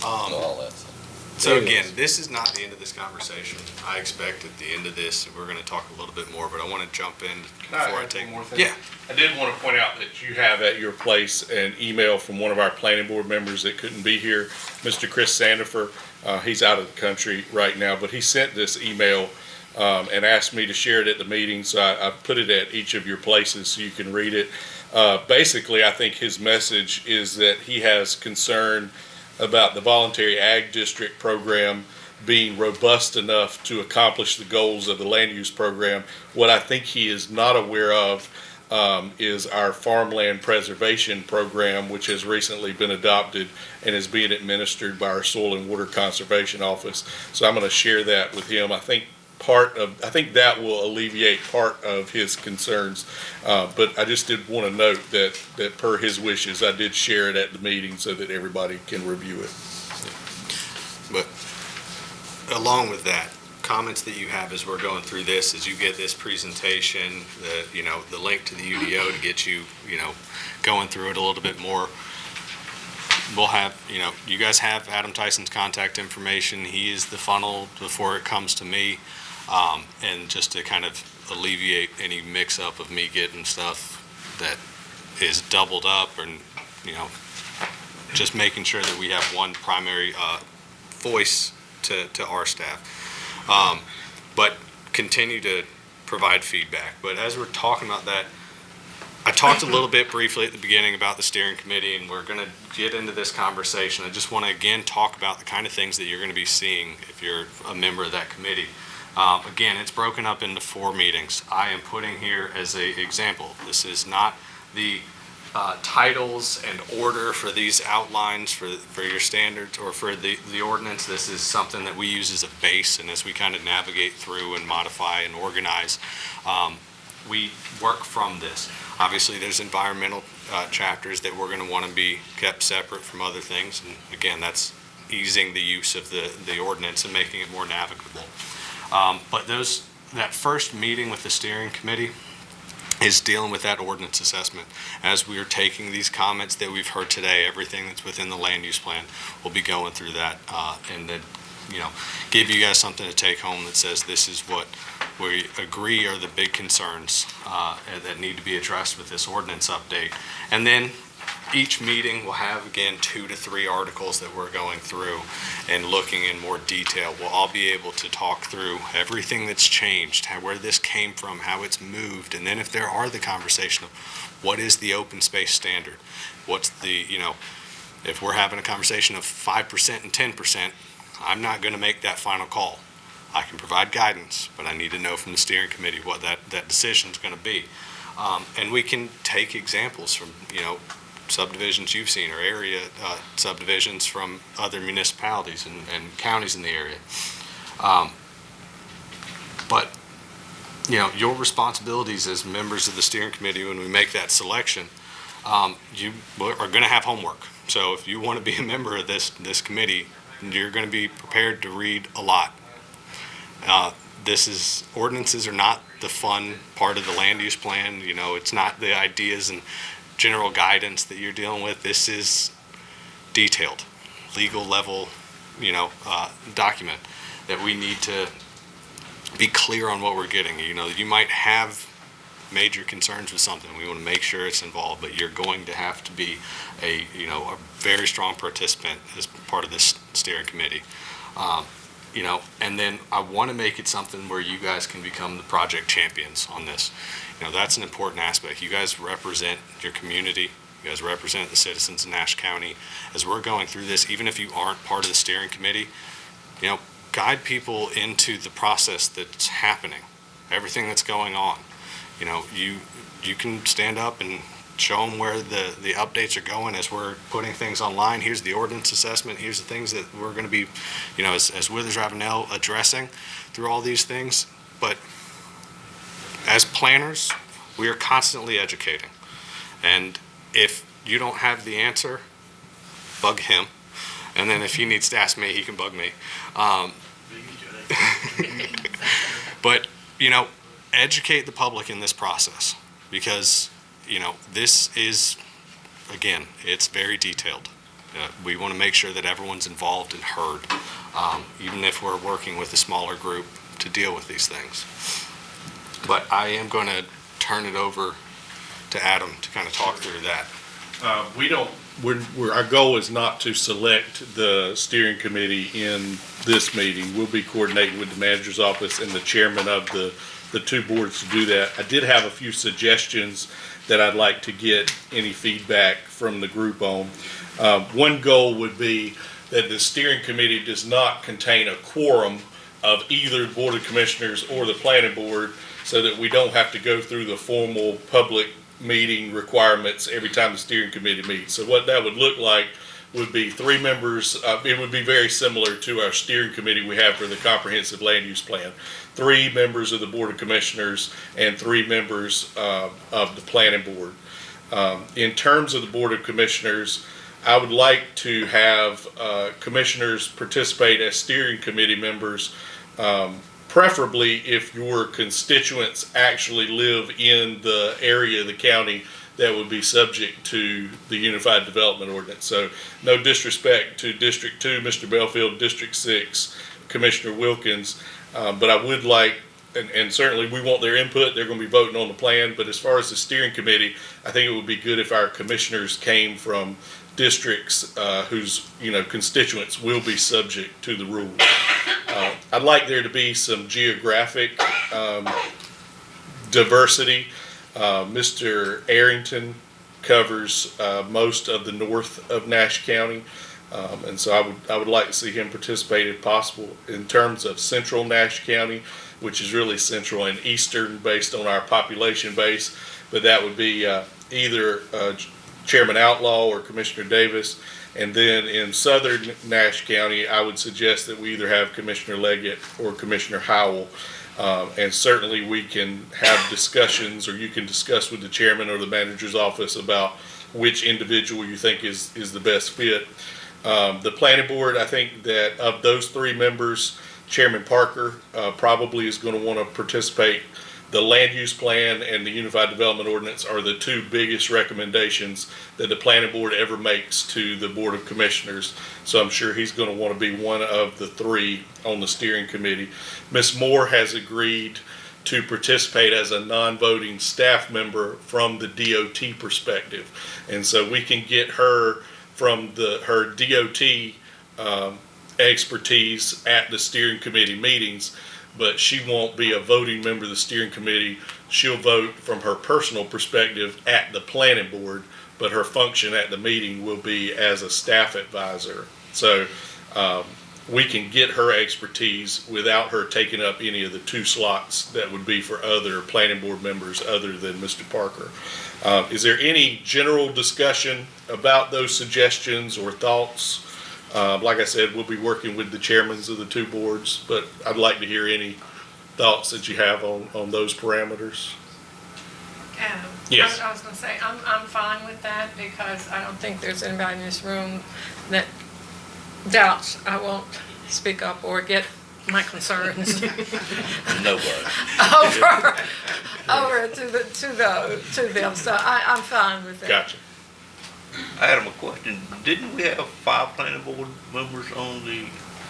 All that. So again, this is not the end of this conversation. I expect at the end of this, we're going to talk a little bit more, but I want to jump in before I take. One more thing? Yeah. I did want to point out that you have at your place an email from one of our planning board members that couldn't be here, Mr. Chris Sandifer. He's out of the country right now, but he sent this email and asked me to share it at the meeting, so I put it at each of your places so you can read it. Basically, I think his message is that he has concern about the voluntary ag district program being robust enough to accomplish the goals of the land use program. What I think he is not aware of is our farmland preservation program, which has recently been adopted and is being administered by our Soil and Water Conservation Office. So I'm going to share that with him. I think that will alleviate part of his concerns. But I just did want to note that per his wishes, I did share it at the meeting so that everybody can review it. But along with that, comments that you have as we're going through this, as you get this presentation, the link to the UDO to get you, going through it a little bit more. We'll have, you guys have Adam Tyson's contact information. He is the funnel before it comes to me. And just to kind of alleviate any mix-up of me getting stuff that is doubled up, and just making sure that we have one primary voice to our staff. But continue to provide feedback. But as we're talking about that, I talked a little bit briefly at the beginning about the steering committee, and we're going to get into this conversation. I just want to again talk about the kind of things that you're going to be seeing if you're a member of that committee. Again, it's broken up into 4 meetings. I am putting here as an example. This is not the titles and order for these outlines for your standards or for the ordinance. This is something that we use as a base, and as we kind of navigate through and modify and organize, we work from this. Obviously, there's environmental chapters that we're going to want to be kept separate from other things, and again, that's easing the use of the ordinance and making it more navigable. But that first meeting with the steering committee is dealing with that ordinance assessment. As we are taking these comments that we've heard today, everything that's within the land use plan, we'll be going through that and then, give you guys something to take home that says this is what we agree are the big concerns that need to be addressed with this ordinance update. And then each meeting will have, again, 2 to 3 articles that we're going through and looking in more detail. We'll all be able to talk through everything that's changed, where this came from, how it's moved, and then if there are the conversation of what is the open space standard, what's the, if we're having a conversation of 5% and 10%, I'm not going to make that final call. I can provide guidance, but I need to know from the steering committee what that decision is going to be. And we can take examples from, subdivisions you've seen or area subdivisions from other municipalities and counties in the area. But, your responsibilities as members of the steering committee when we make that selection, you are going to have homework. So if you want to be a member of this committee, you're going to be prepared to read a lot. Ordinances are not the fun part of the land use plan. You know, it's not the ideas and general guidance that you're dealing with. This is detailed, legal level, document that we need to be clear on what we're getting. You know, you might have major concerns with something. We want to make sure it's involved, but you're going to have to be a very strong participant as part of this steering committee. And then I want to make it something where you guys can become the project champions on this. You know, that's an important aspect. You guys represent your community. You guys represent the citizens in Nash County. As we're going through this, even if you aren't part of the steering committee, guide people into the process that's happening, everything that's going on. You can stand up and show them where the updates are going as we're putting things online. Here's the ordinance assessment. Here's the things that we're going to be, as Withers Ravenel addressing through all these things. But as planners, we are constantly educating. And if you don't have the answer, bug him. And then if he needs to ask me, he can bug me. But, educate the public in this process, because, this is, again, it's very detailed. We want to make sure that everyone's involved and heard, even if we're working with a smaller group to deal with these things. But I am going to turn it over to Adam to kind of talk through that. Our goal is not to select the steering committee in this meeting. We'll be coordinating with the manager's office and the chairman of the two boards to do that. I did have a few suggestions that I'd like to get any feedback from the group on. One goal would be that the steering committee does not contain a quorum of either Board of Commissioners or the Planning Board, so that we don't have to go through the formal public meeting requirements every time the steering committee meets. So what that would look like would be 3 members. It would be very similar to our steering committee we have for the comprehensive land use plan. 3 members of the Board of Commissioners and 3 members of the Planning Board. In terms of the Board of Commissioners, I would like to have commissioners participate as steering committee members, preferably if your constituents actually live in the area of the county that would be subject to the Unified Development Ordinance. So no disrespect to District 2, Mr. Belfield, District 6, Commissioner Wilkins, but I would like, and certainly we want their input. They're going to be voting on the plan, but as far as the steering committee, I think it would be good if our commissioners came from districts whose constituents will be subject to the rules. I'd like there to be some geographic diversity. Mr. Arrington covers most of the north of Nash County, and so I would like to see him participate if possible. In terms of central Nash County, which is really central and eastern based on our population base, but that would be either Chairman Outlaw or Commissioner Davis. And then in southern Nash County, I would suggest that we either have Commissioner Leggett or Commissioner Howell. And certainly we can have discussions, or you can discuss with the chairman or the manager's office about which individual you think is the best fit. The planning board, I think that of those 3 members, Chairman Parker probably is going to want to participate. The land use plan and the Unified Development Ordinance are the 2 biggest recommendations that the planning board ever makes to the Board of Commissioners. So I'm sure he's going to want to be one of the 3 on the steering committee. Ms. Moore has agreed to participate as a non-voting staff member from the DOT perspective. And so we can get her from her DOT expertise at the steering committee meetings, but she won't be a voting member of the steering committee. She'll vote from her personal perspective at the planning board, but her function at the meeting will be as a staff advisor. So we can get her expertise without her taking up any of the 2 slots that would be for other planning board members other than Mr. Parker. Is there any general discussion about those suggestions or thoughts? Like I said, we'll be working with the chairmans of the 2 boards, but I'd like to hear any thoughts that you have on those parameters. Adam? Yes. I was going to say, I'm fine with that, because I don't think there's anybody in this room that doubts I won't speak up or get my concerns Nobody. over to them, so I'm fine with that. Gotcha. I had a question. Didn't we have 5 planning board members on the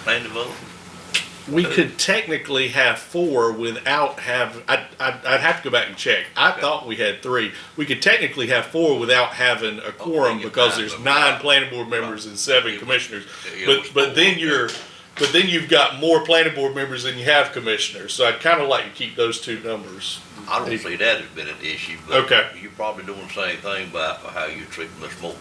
land development? We could technically have 4 without having, I'd have to go back and check. I thought we had 3. We could technically have 4 without having a quorum because there's 9 planning board members and 7 commissioners. But then you've got more planning board members than you have commissioners. So I'd kind of like to keep those 2 numbers. I don't see that has been an issue, but Okay. you're probably doing the same thing by how you're treating Ms. Moore.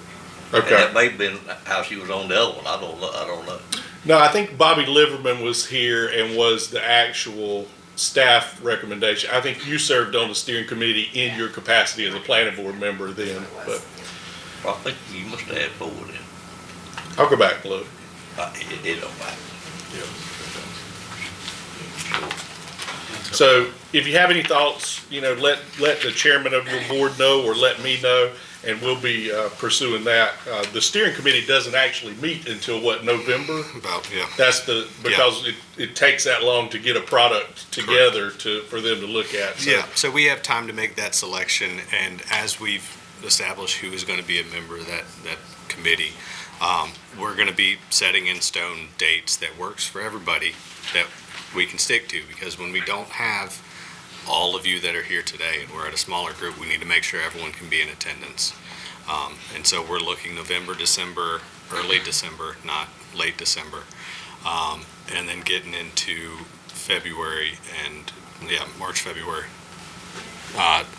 Okay. And that may have been how she was on the other one. I don't know. No, I think Bobby Liverman was here and was the actual staff recommendation. I think you served on the steering committee in your capacity as a planning board member then, but I think you must have had 4 then. I'll go back and look. It don't matter. So if you have any thoughts, let the chairman of your board know or let me know, and we'll be pursuing that. The steering committee doesn't actually meet until November? That's because it takes that long to get a product together for them to look at. So. Yeah, so we have time to make that selection, and as we've established who is going to be a member of that committee, we're going to be setting in stone dates that works for everybody that we can stick to, because when we don't have all of you that are here today and we're at a smaller group, we need to make sure everyone can be in attendance. And so we're looking November, December, early December, not late December, and then getting into February and March, February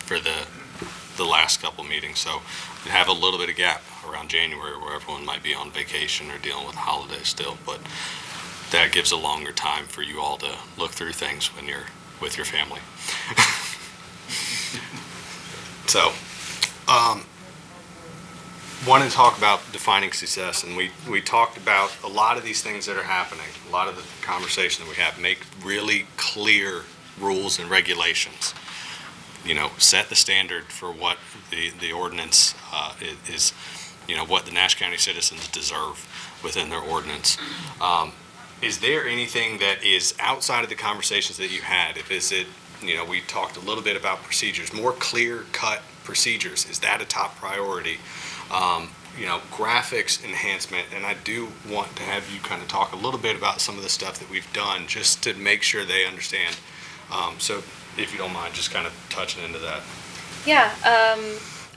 for the last couple meetings. So we have a little bit of gap around January where everyone might be on vacation or dealing with holidays still, but that gives a longer time for you all to look through things when you're with your family. So, want to talk about defining success, and we talked about a lot of these things that are happening, a lot of the conversation that we have, make really clear rules and regulations. Set the standard for what the ordinance is, what the Nash County citizens deserve within their ordinance. Is there anything that is outside of the conversations that you had? We talked a little bit about procedures, more clear-cut procedures. Is that a top priority? Graphics enhancement, and I do want to have you kind of talk a little bit about some of the stuff that we've done just to make sure they understand. So if you don't mind, just kind of touching into that. Yeah,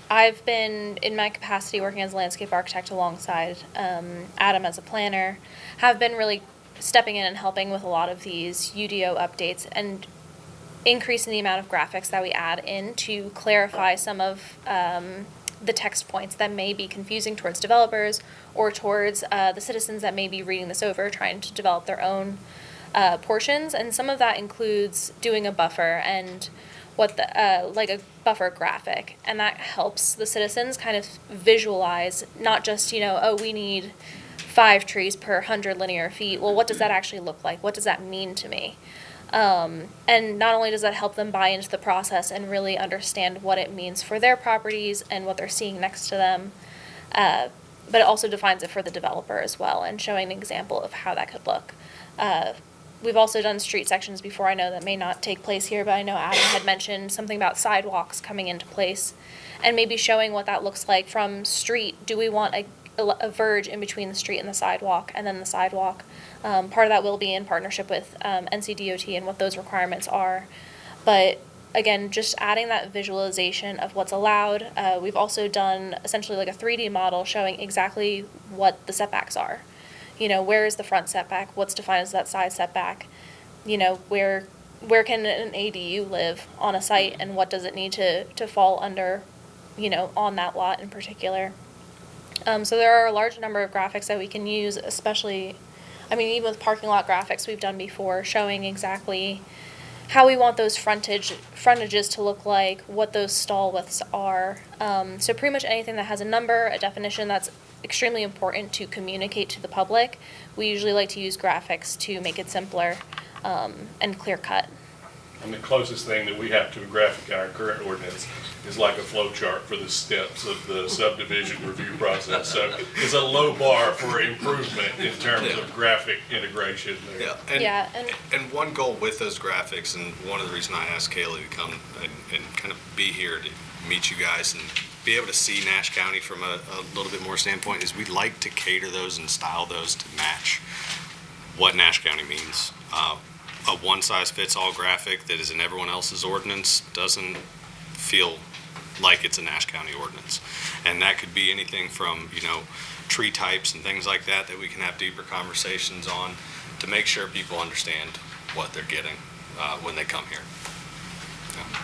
I've been, in my capacity, working as a landscape architect alongside Adam as a planner, have been really stepping in and helping with a lot of these UDO updates and increasing the amount of graphics that we add in to clarify some of the text points that may be confusing towards developers or towards the citizens that may be reading this over, trying to develop their own portions. And some of that includes doing a buffer and like a buffer graphic, and that helps the citizens kind of visualize not just, we need 5 trees per 100 linear feet. Well, what does that actually look like? What does that mean to me? And not only does that help them buy into the process and really understand what it means for their properties and what they're seeing next to them, but it also defines it for the developer as well and showing an example of how that could look. We've also done street sections before. I know that may not take place here, but I know Adam had mentioned something about sidewalks coming into place and maybe showing what that looks like from street. Do we want a verge in between the street and the sidewalk, and then the sidewalk? Part of that will be in partnership with NCDOT and what those requirements are. But again, just adding that visualization of what's allowed. We've also done essentially like a 3D model showing exactly what the setbacks are. Where is the front setback? What's defined as that side setback? Where can an ADU live on a site, and what does it need to fall under, on that lot in particular? So there are a large number of graphics that we can use, especially, even with parking lot graphics we've done before, showing exactly how we want those frontages to look like, what those stall widths are. So pretty much anything that has a number, a definition that's extremely important to communicate to the public, we usually like to use graphics to make it simpler and clear cut. And the closest thing that we have to a graphic in our current ordinance is like a flow chart for the steps of the subdivision review process. So it's a low bar for improvement in terms of graphic integration there. Yeah, and one goal with those graphics, and one of the reasons I asked Kaylee to come and kind of be here to meet you guys and be able to see Nash County from a little bit more standpoint, is we'd like to cater those and style those to match what Nash County means. A one-size-fits-all graphic that is in everyone else's ordinance doesn't feel like it's a Nash County ordinance. And that could be anything from, tree types and things like that we can have deeper conversations on to make sure people understand what they're getting when they come here. Yeah.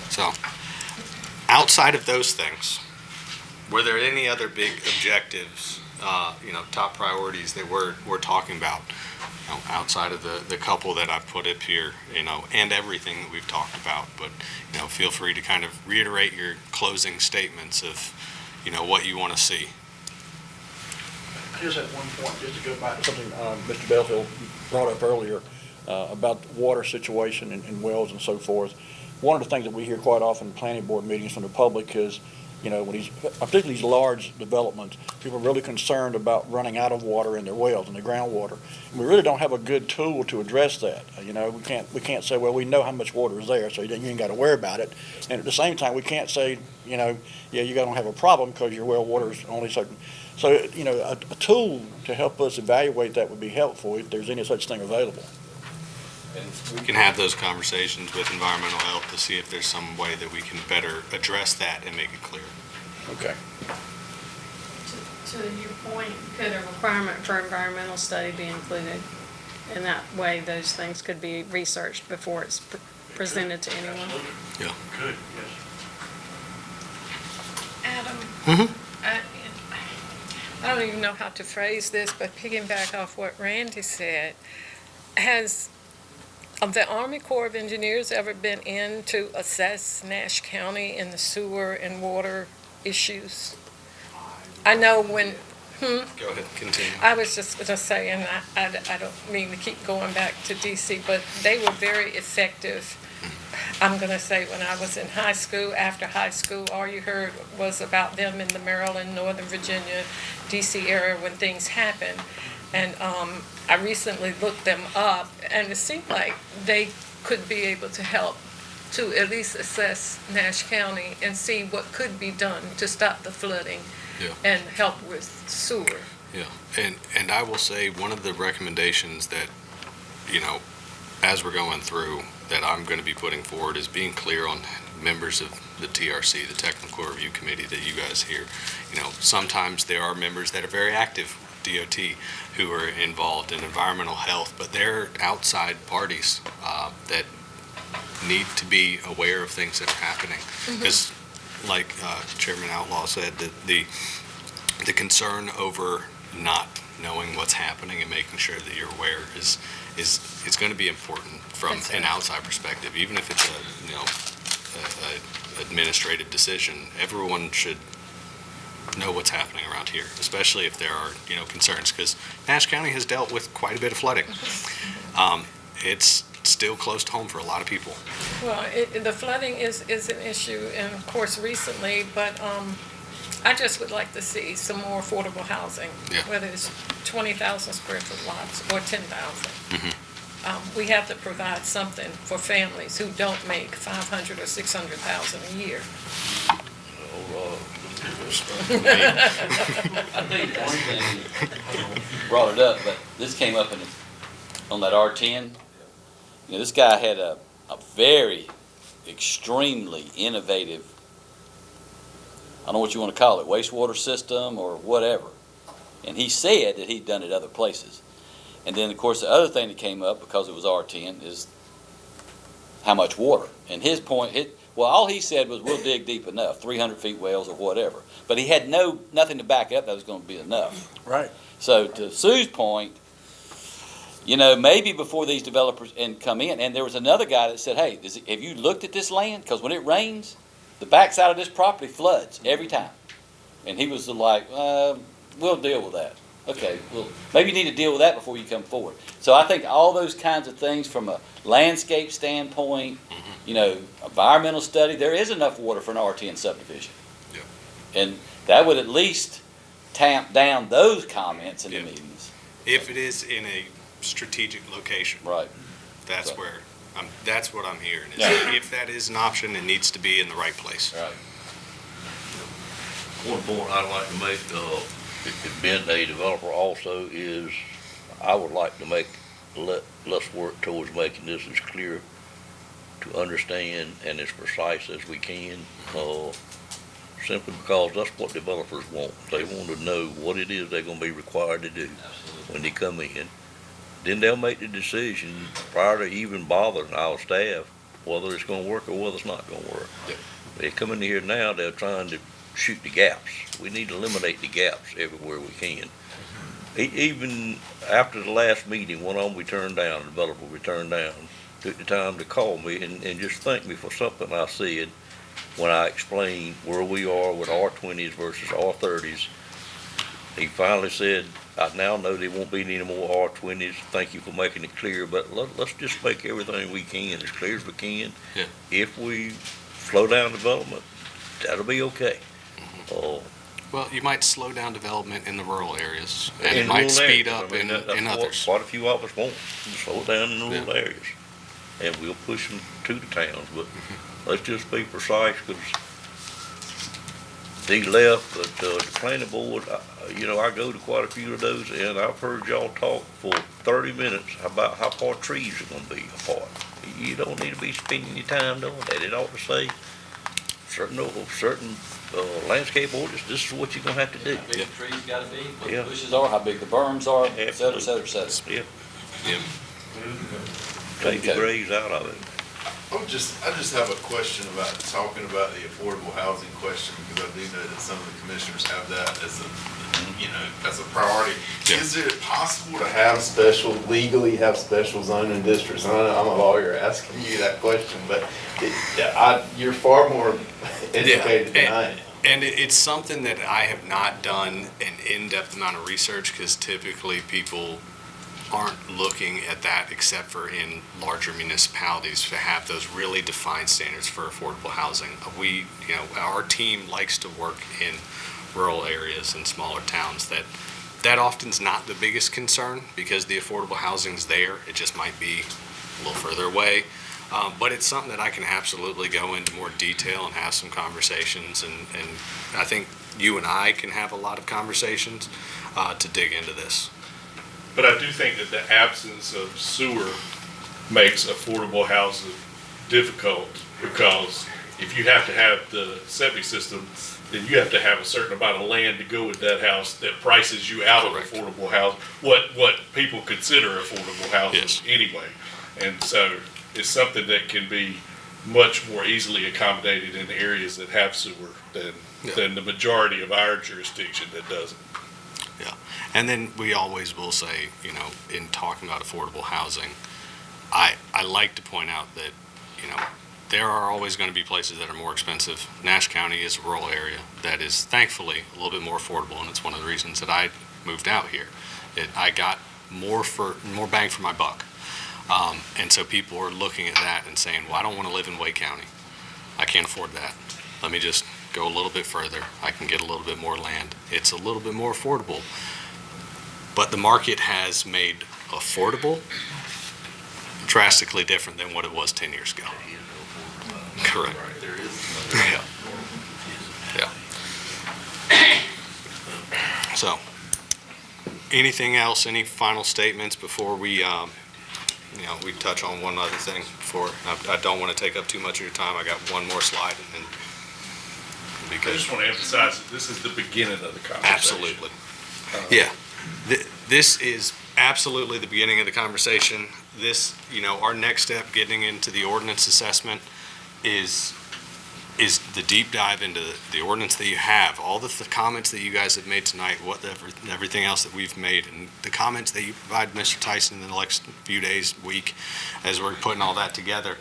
So, outside of those things, were there any other big objectives, top priorities that we're talking about? Outside of the couple that I've put up here, and everything that we've talked about, but, feel free to kind of reiterate your closing statements of, what you want to see. I just have one point, just to go back to something Mr. Belfield brought up earlier about the water situation in wells and so forth. One of the things that we hear quite often in planning board meetings from the public is, when particularly these large developments, people are really concerned about running out of water in their wells and their groundwater. And we really don't have a good tool to address that. We can't say, well, we know how much water is there, so you ain't got to worry about it. And at the same time, we can't say, yeah, you don't have a problem because your well water is only certain. So, a tool to help us evaluate that would be helpful if there's any such thing available. And we can have those conversations with environmental health to see if there's some way that we can better address that and make it clear. Okay. To your point, could a requirement for environmental study be included? And that way, those things could be researched before it's presented to anyone? Yeah. Good, yes. Adam, I don't even know how to phrase this, but piggyback off what Randy said, has the Army Corps of Engineers ever been in to assess Nash County in the sewer and water issues? I know when, Go ahead, continue. I was just going to say, and I don't mean to keep going back to DC, but they were very effective. I'm going to say when I was in high school, after high school, all you heard was about them in the Maryland, Northern Virginia, DC area when things happened. And I recently looked them up, and it seemed like they could be able to help to at least assess Nash County and see what could be done to stop the flooding and help with sewer. Yeah, and I will say one of the recommendations that, as we're going through, that I'm going to be putting forward is being clear on members of the TRC, the Technical Review Committee that you guys hear. Sometimes there are members that are very active, DOT, who are involved in environmental health, but they're outside parties that need to be aware of things that are happening. Because, like Chairman Outlaw said, the concern over not knowing what's happening and making sure that you're aware is going to be important from an outside perspective, even if it's a administrative decision. Everyone should know what's happening around here, especially if there are concerns, because Nash County has dealt with quite a bit of flooding. It's still close to home for a lot of people. Well, the flooding is an issue, and of course recently, but I just would like to see some more affordable housing, whether it's 20,000 square foot lots or 10,000. We have to provide something for families who don't make 500 or 600,000 a year. I think one thing brought it up, but this came up on that R10. This guy had a very extremely innovative, I don't know what you want to call it, wastewater system or whatever. And he said that he'd done it other places. And then, of course, the other thing that came up, because it was R10, is how much water. And his point, all he said was, we'll dig deep enough, 300 feet wells or whatever. But he had nothing to back up that was going to be enough. Right. So to Sue's point, maybe before these developers come in, and there was another guy that said, hey, have you looked at this land? Because when it rains, the backside of this property floods every time. And he was like, we'll deal with that. Okay, well, maybe you need to deal with that before you come forward. So I think all those kinds of things from a landscape standpoint, environmental study, there is enough water for an R10 subdivision. Yeah. And that would at least tamp down those comments in the meetings. If it is in a strategic location. Right. That's So- where, that's what I'm hearing, is Yeah. if that is an option, it needs to be in the right place. Right. One point I'd like to make, if being a developer also, is I would like to let's work towards making this as clear to understand and as precise as we can, simply because that's what developers want. They want to know what it is they're gonna be required to do when they come in. Then they'll make the decision prior to even bothering our staff whether it's gonna work or whether it's not gonna work. Yep. They come in here now, they're trying to shoot the gaps. We need to eliminate the gaps everywhere we can. Even after the last meeting, one of them we turned down, the developer we turned down, took the time to call me and just thank me for something I said when I explained where we are with R20s versus R30s. He finally said, I now know there won't be any more R20s. Thank you for making it clear, but let's just make everything we can as clear as we can. Yeah. If we slow down development, that'll be okay. Well, you might slow down development in the rural areas, and In it might rural speed areas, up I mean, in that's what others. quite a few of us want, slow it down in the rural Yeah. areas. And we'll push them to the towns, but let's just be precise, because they left, but the planning board, I go to quite a few of those, and I've heard y'all talk for 30 minutes about how far trees are gonna be apart. You don't need to be spending your time doing that. It ought to say certain landscape orders, this is what you're gonna have to do. How big the trees gotta be, what Yeah. the bushes are, how big the berms are, et cetera, et cetera, et cetera. Yeah, Yep. take the Okay. graves out of it. I just have a question about talking about the affordable housing question, because I do know that some of the commissioners have that as as a priority. Yeah. Is it possible to legally have special zoning districts? I know I'm a lawyer asking you that question, but you're far more educated than I am. And it's something that I have not done an in-depth amount of research, because typically people aren't looking at that except for in larger municipalities to have those really defined standards for affordable housing. Our team likes to work in rural areas and smaller towns. That often's not the biggest concern, because the affordable housing's there. It just might be a little further away. But it's something that I can absolutely go into more detail and have some conversations, and I think you and I can have a lot of conversations to dig into this. But I do think that the absence of sewer makes affordable housing difficult, because if you have to have the septic system, then you have to have a certain amount of land to go with that house that prices you out of affordable housing, what people consider affordable housing anyway. And so it's something that can be much more easily accommodated in areas that have sewer than the majority of our jurisdiction that doesn't. Yeah, and then we always will say, in talking about affordable housing, I like to point out that, there are always going to be places that are more expensive. Nash County is a rural area that is thankfully a little bit more affordable, and it's one of the reasons that I moved out here. I got more bang for my buck. And so people are looking at that and saying, well, I don't want to live in Wake County. I can't afford that. Let me just go a little bit further. I can get a little bit more land. It's a little bit more affordable. But the market has made affordable drastically different than what it was 10 years ago. Correct. Yeah. Yeah. So, anything else, any final statements before we touch on one other thing before, I don't want to take up too much of your time. I got one more slide, and then I just want to emphasize that this is the beginning of the conversation. Absolutely. Yeah. This is absolutely the beginning of the conversation. This, our next step getting into the ordinance assessment is the deep dive into the ordinance that you have, all the comments that you guys have made tonight, everything else that we've made, and the comments that you provide Mr. Tyson in the next few days, week, as we're putting all that together.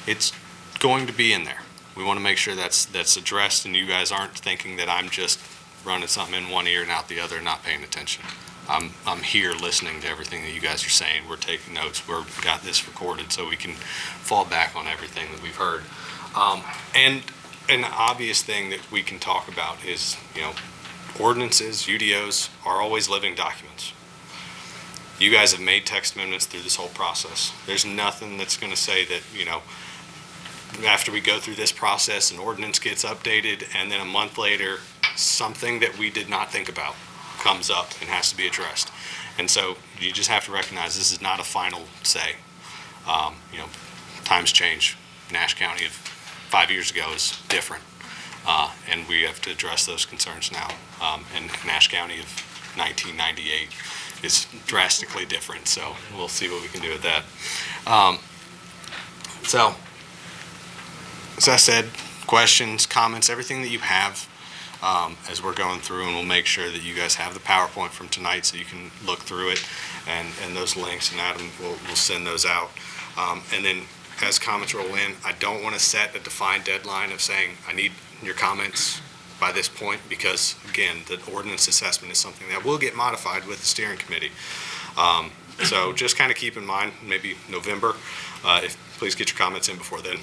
It's going to be in there. We want to make sure that's addressed, and you guys aren't thinking that I'm just running something in one ear and out the other and not paying attention. I'm here listening to everything that you guys are saying. We're taking notes. We've got this recorded so we can fall back on everything that we've heard. And an obvious thing that we can talk about is, ordinances, UDOs are always living documents. You guys have made text amendments through this whole process. There's nothing that's going to say that, after we go through this process, an ordinance gets updated, and then a month later, something that we did not think about comes up and has to be addressed. And so you just have to recognize this is not a final say. Times change. Nash County of 5 years ago is different, and we have to address those concerns now. And Nash County of 1998 is drastically different, so we'll see what we can do with that. So, as I said, questions, comments, everything that you have as we're going through, and we'll make sure that you guys have the PowerPoint from tonight so you can look through it, and those links, and Adam will send those out. And then as comments roll in, I don't want to set a defined deadline of saying, I need your comments by this point, because again, the ordinance assessment is something that will get modified with the steering committee. So just kind of keep in mind, maybe November, please get your comments in before then.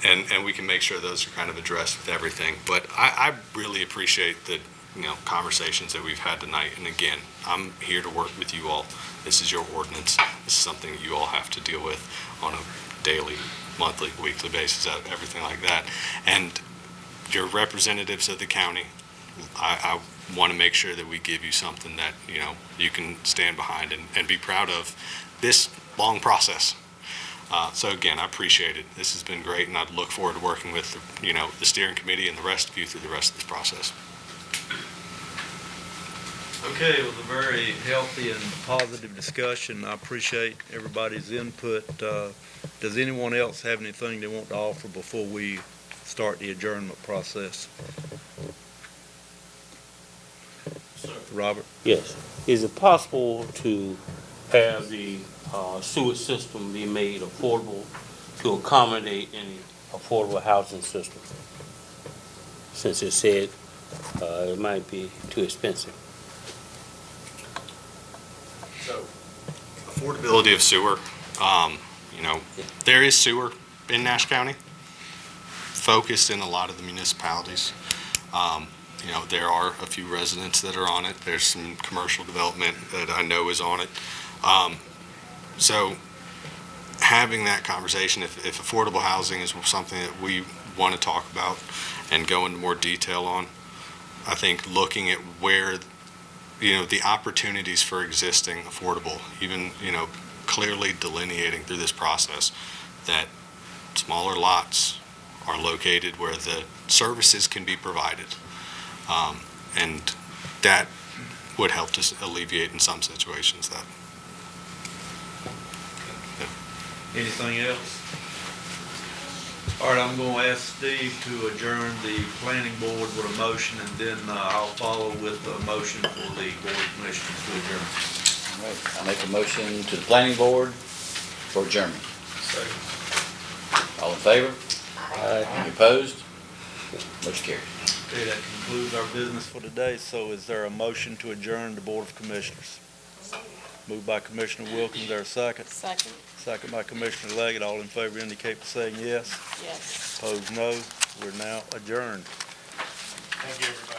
And we can make sure those are kind of addressed with everything. But I really appreciate the conversations that we've had tonight. And again, I'm here to work with you all. This is your ordinance. This is something you all have to deal with on a daily, monthly, weekly basis, everything like that. And you're representatives of the county. I want to make sure that we give you something that you can stand behind and be proud of this long process. So again, I appreciate it. This has been great, and I look forward to working with the steering committee and the rest of you through the rest of this process. Okay, it was a very healthy and positive discussion. I appreciate everybody's input. Does anyone else have anything they want to offer before we start the adjournment process? Robert? Yes. Is it possible to have the sewer system be made affordable to accommodate any affordable housing system? Since it said it might be too expensive. So, affordability of sewer, there is sewer in Nash County, focused in a lot of the municipalities. There are a few residents that are on it. There's some commercial development that I know is on it. So having that conversation, if affordable housing is something that we want to talk about and go into more detail on, I think looking at where, the opportunities for existing affordable, even, clearly delineating through this process that smaller lots are located where the services can be provided. And that would help to alleviate in some situations that. Anything else? All right, I'm going to ask Steve to adjourn the planning board with a motion, and then I'll follow with a motion for the board of commissioners to adjourn. All right, I make a motion to the planning board for adjournment. Second. All in favor? Any opposed? Motion carries. Okay, that concludes our business for today. So is there a motion to adjourn the board of commissioners? Moved by Commissioner Wilkins, is there a second? Second. Second by Commissioner Leggett. All in favor indicate by saying yes. Yes. Opposed, no. We're now adjourned. Thank you, everybody.